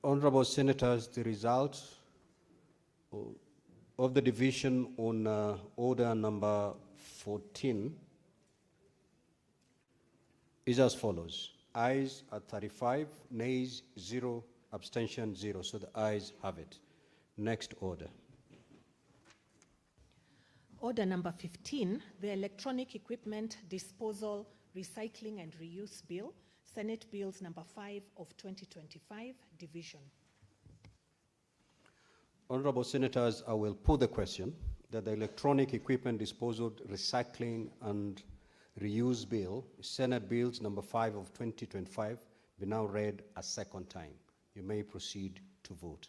Honorable Senators, the result of the division on order number 14 is as follows. Ayes at 35, nays 0, abstention 0. So the ayes have it. Next order. Order number 15, the Electronic Equipment Disposal, Recycling and Reuse Bill, Senate Bills number 5 of 2025, division. Honorable Senators, I will put the question that the Electronic Equipment Disposal, Recycling and Reuse Bill, Senate Bills number 5 of 2025, be now read a second time. You may proceed to vote.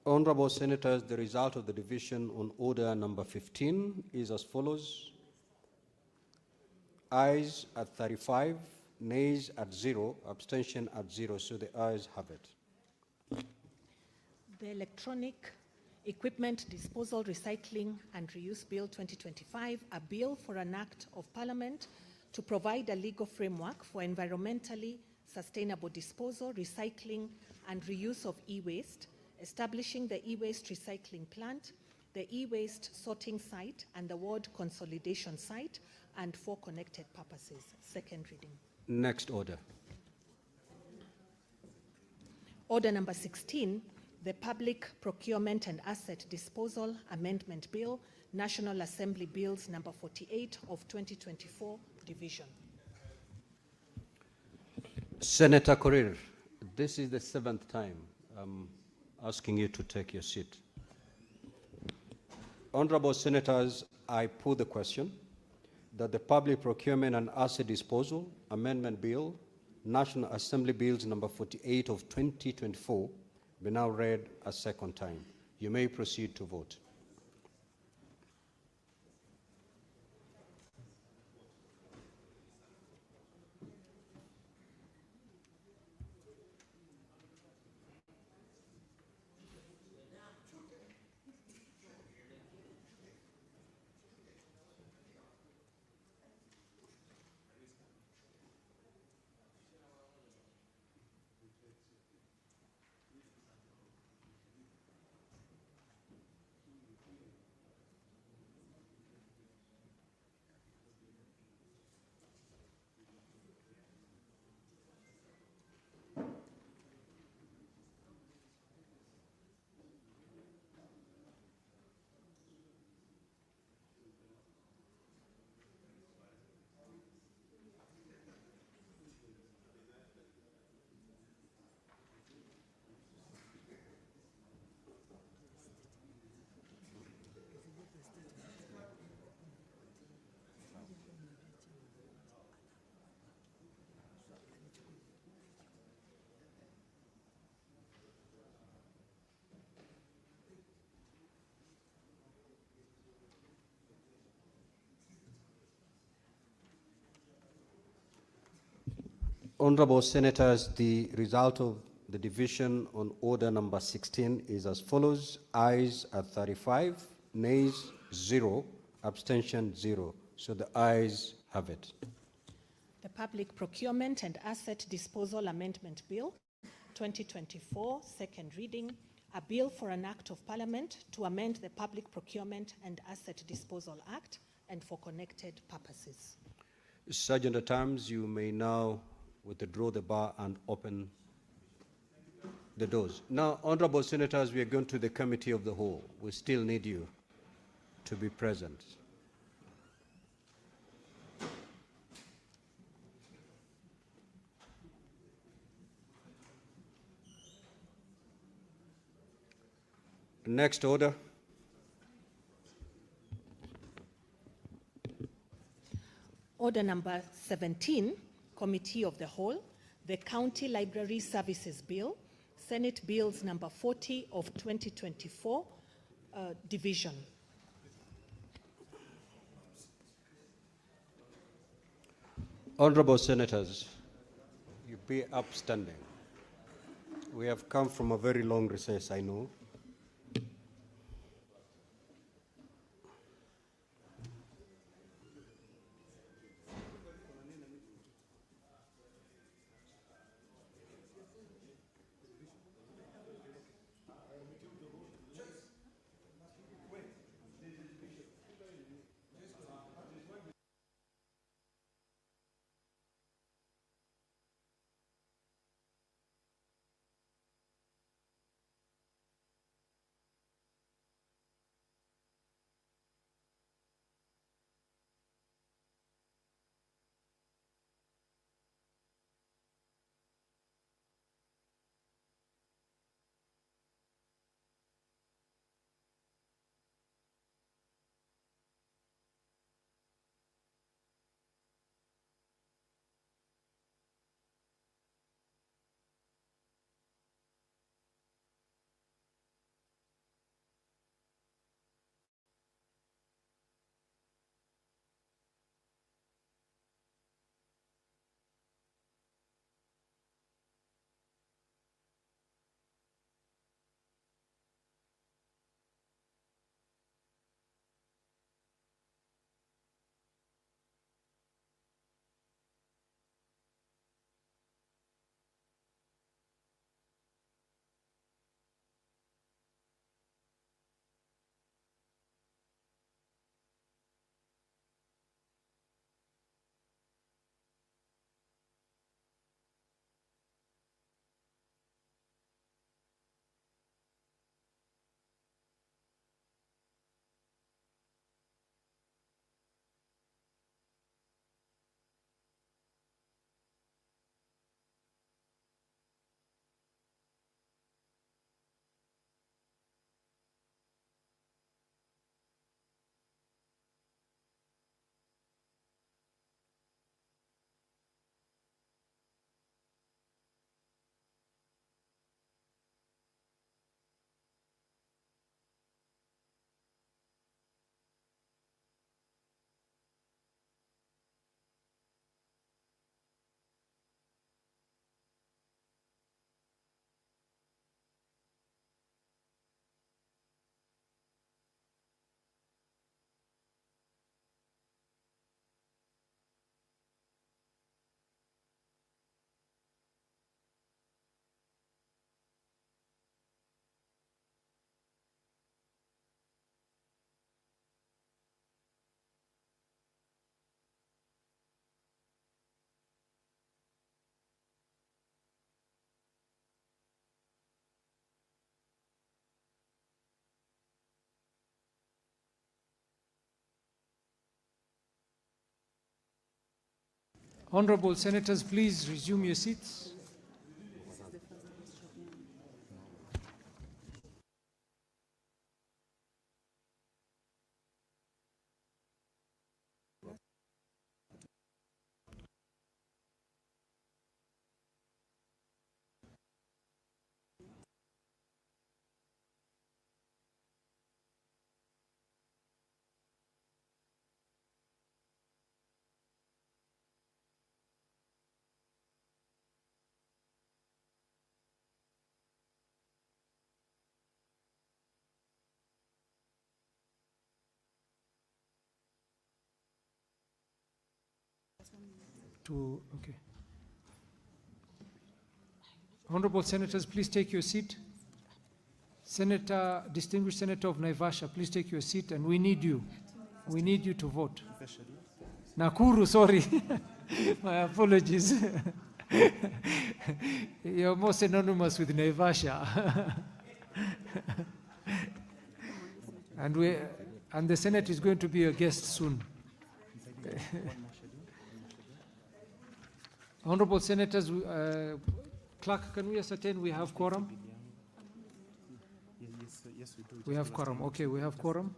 Honorable Senators, the result of the division on order number 15 is as follows. Ayes at 35, nays at 0, abstention at 0, so the ayes have it. The Electronic Equipment Disposal, Recycling and Reuse Bill 2025, a bill for an act of Parliament to provide a legal framework for environmentally sustainable disposal, recycling and reuse of e-waste, establishing the e-waste recycling plant, the e-waste sorting site, and the ward consolidation site, and for connected purposes. Second reading. Next order. Order number 16, the Public Procurement and Asset Disposal Amendment Bill, National Assembly Bills number 48 of 2024, division. Senator Korir, This is the 7th time I'm asking you to take your seat. Honorable Senators, I put the question that the Public Procurement and Asset Disposal Amendment Bill, National Assembly Bills number 48 of 2024, be now read a second time. You may proceed to vote. Honorable Senators, the result of the division on order number 16 is as follows. Ayes are 35, nays 0, abstention 0. So the ayes have it. The Public Procurement and Asset Disposal Amendment Bill, 2024, second reading, a bill for an act of parliament to amend the Public Procurement and Asset Disposal Act and for connected purposes. Sergeant at Arms, you may now withdraw the bar and open the doors. Now, Honorable Senators, we are going to the Committee of the Whole. We still need you to be present. Next order. Order number 17, Committee of the Whole, the County Library Services Bill, Senate Bills number 40 of 2024, division. Honorable Senators, you be upstanding. We have come from a very long recess, I know. Honorable senators, please resume your seats. Okay. Honorable senators, please take your seat. Distinguished Senator of Naivasha, please take your seat, and we need you. We need you to vote. Nakuru, sorry. My apologies. You're more synonymous with Naivasha. And the Senate is going to be a guest soon. Honorable senators, clerk, can we ascertain we have quorum? Yes, we do. We have quorum. Okay, we have quorum.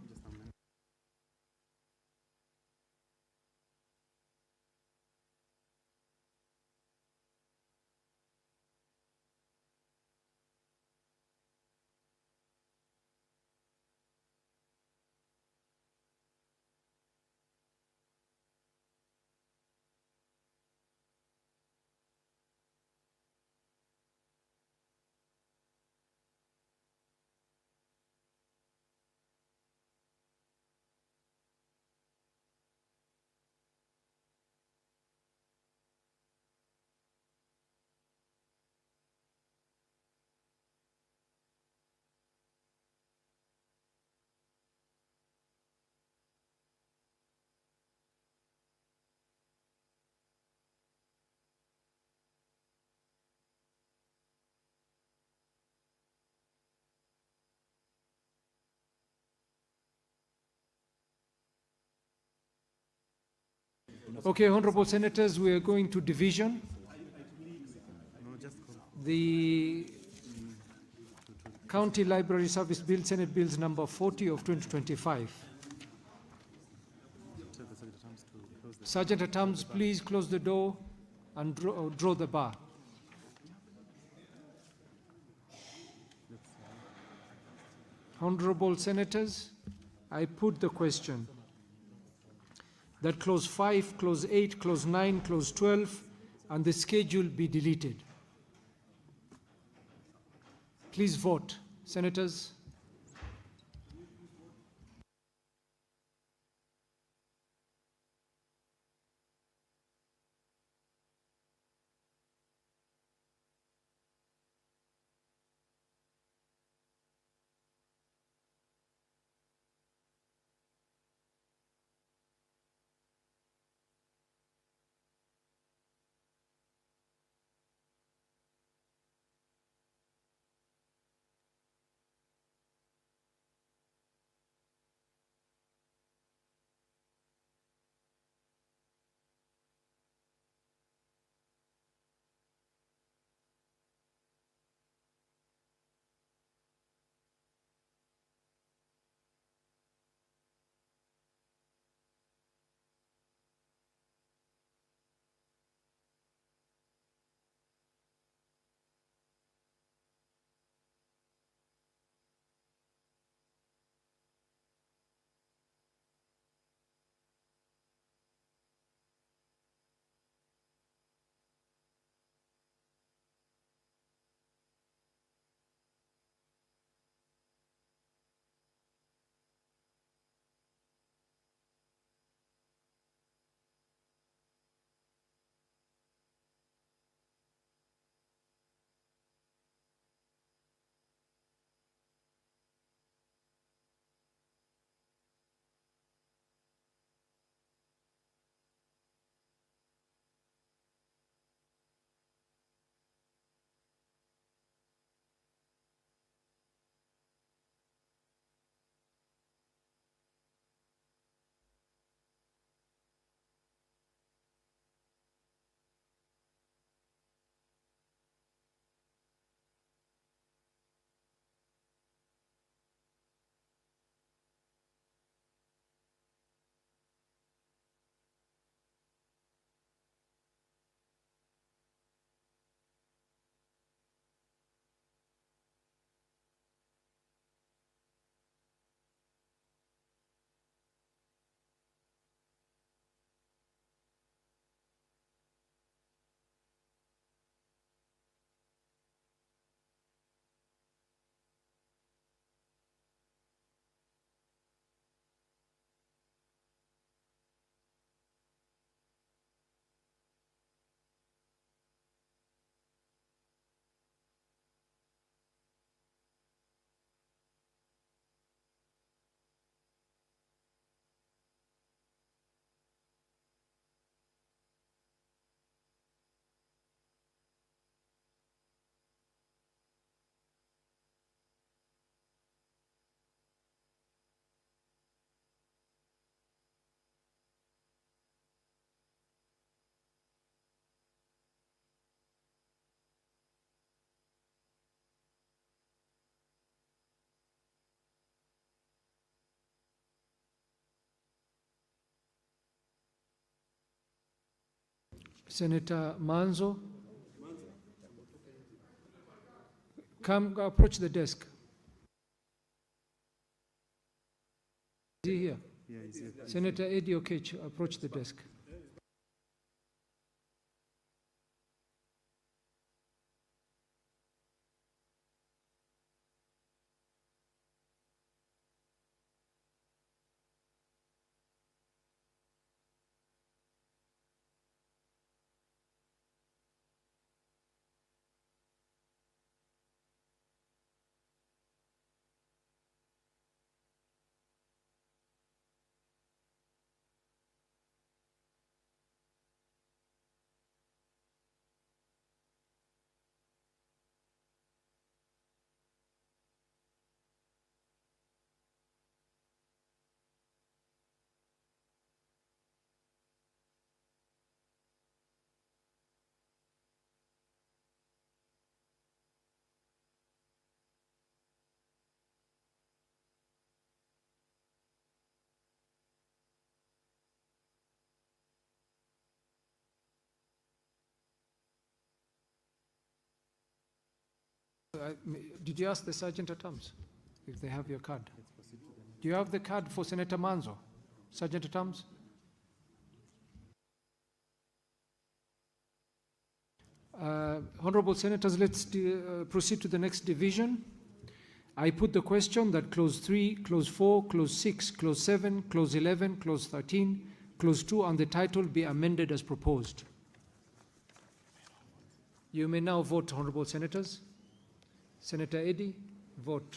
Okay, honorable senators, we are going to division. The County Library Service Bill, Senate Bills number 40 of 2025. Sergeant at Arms, please close the door and draw the bar. Honorable senators, I put the question that clause 5, clause 8, clause 9, clause 12, and the schedule be deleted. Please vote, senators. Senator Manzo. Come, approach the desk. Is he here? Yeah, he's here. Senator Eddie Okech, approach the desk. Did you ask the Sergeant at Arms if they have your card? Do you have the card for Senator Manzo, Sergeant at Arms? Honorable Senators, let's proceed to the next division. I put the question that clause 3, clause 4, clause 6, clause 7, clause 11, clause 13, clause 2 and the title be amended as proposed. You may now vote, Honorable Senators. Senator Eddy, vote.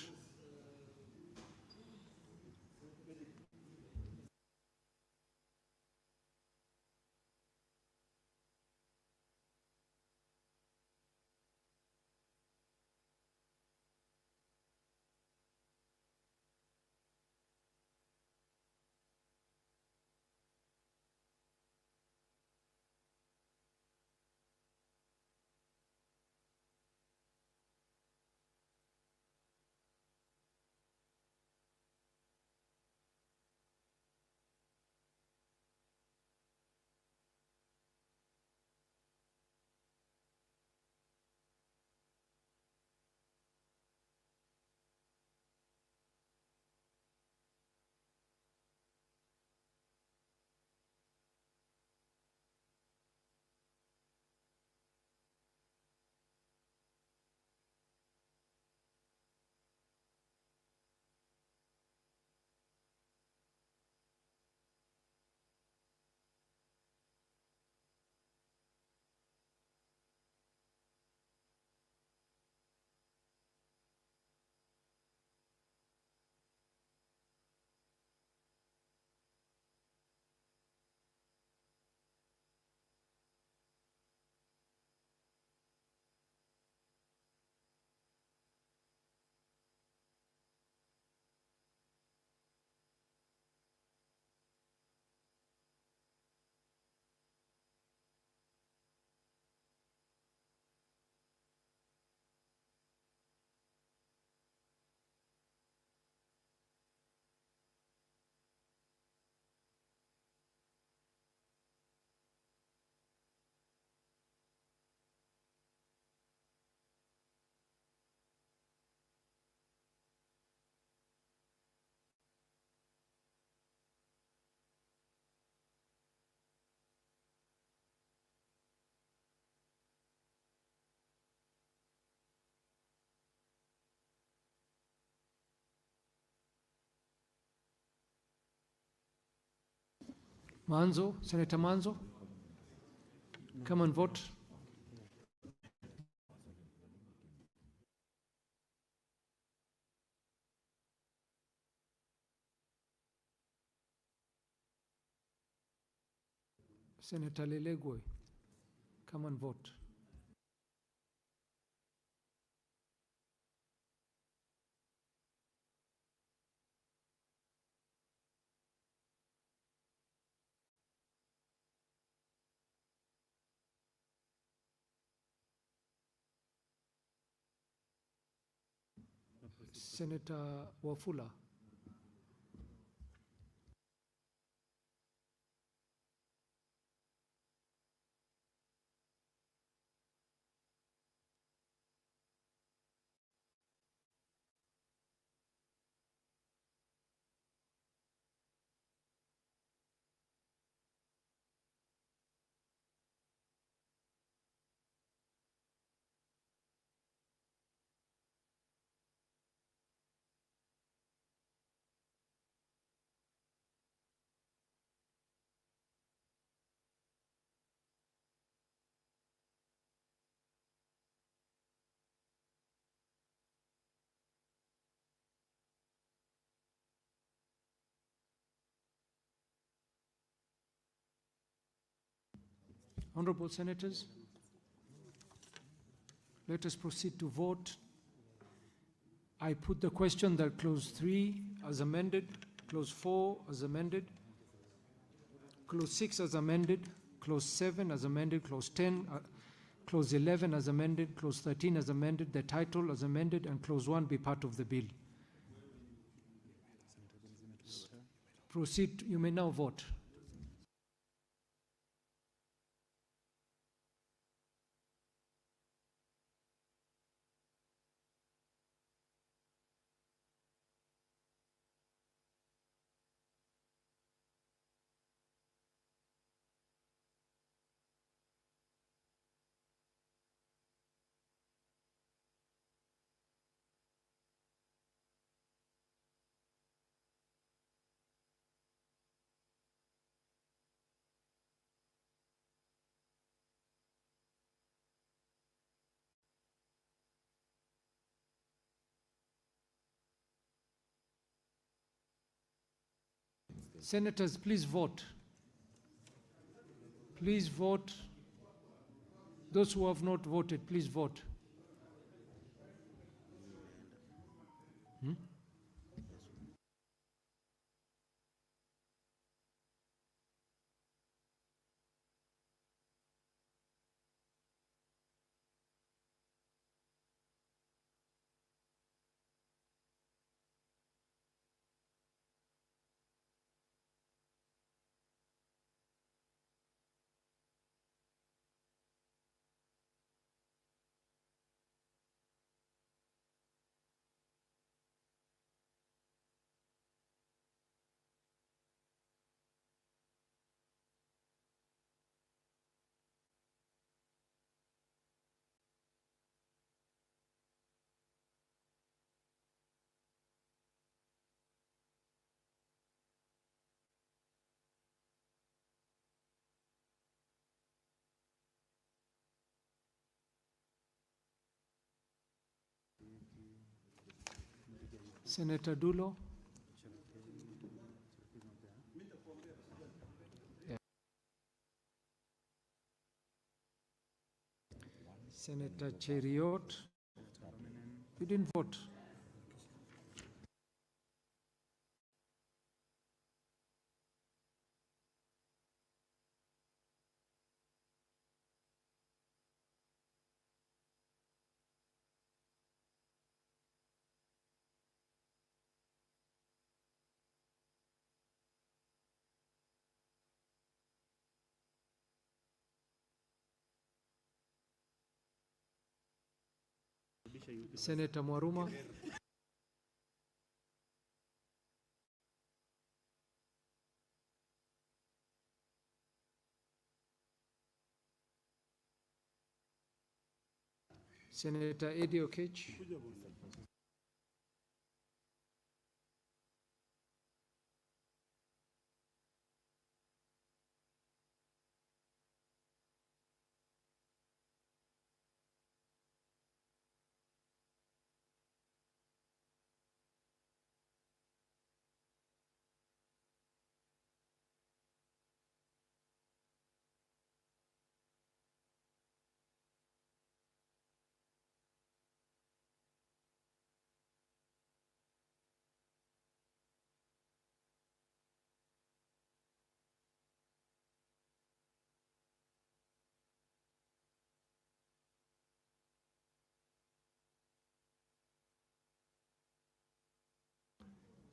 Manzo, Senator Manzo, come and vote. Senator Lelegwe, come and vote. Senator Wafula. Honorable Senators, let us proceed to vote. I put the question that clause 3 as amended, clause 4 as amended, clause 6 as amended, clause 7 as amended, clause 10, clause 11 as amended, clause 13 as amended, the title as amended, and clause 1 be part of the bill. Proceed. You may now vote. Senators, please vote. Please vote. Those who have not voted, please vote. Senator Dulo. Senator Cheriot. You didn't vote. Senator Mwaruma. Senator Eddie Okech.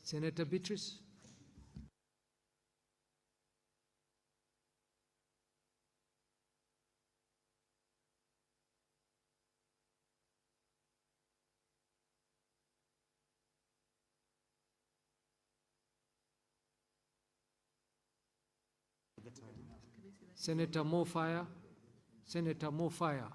Senator Beatrice. Senator Mo Fire. Senator Mo Fire.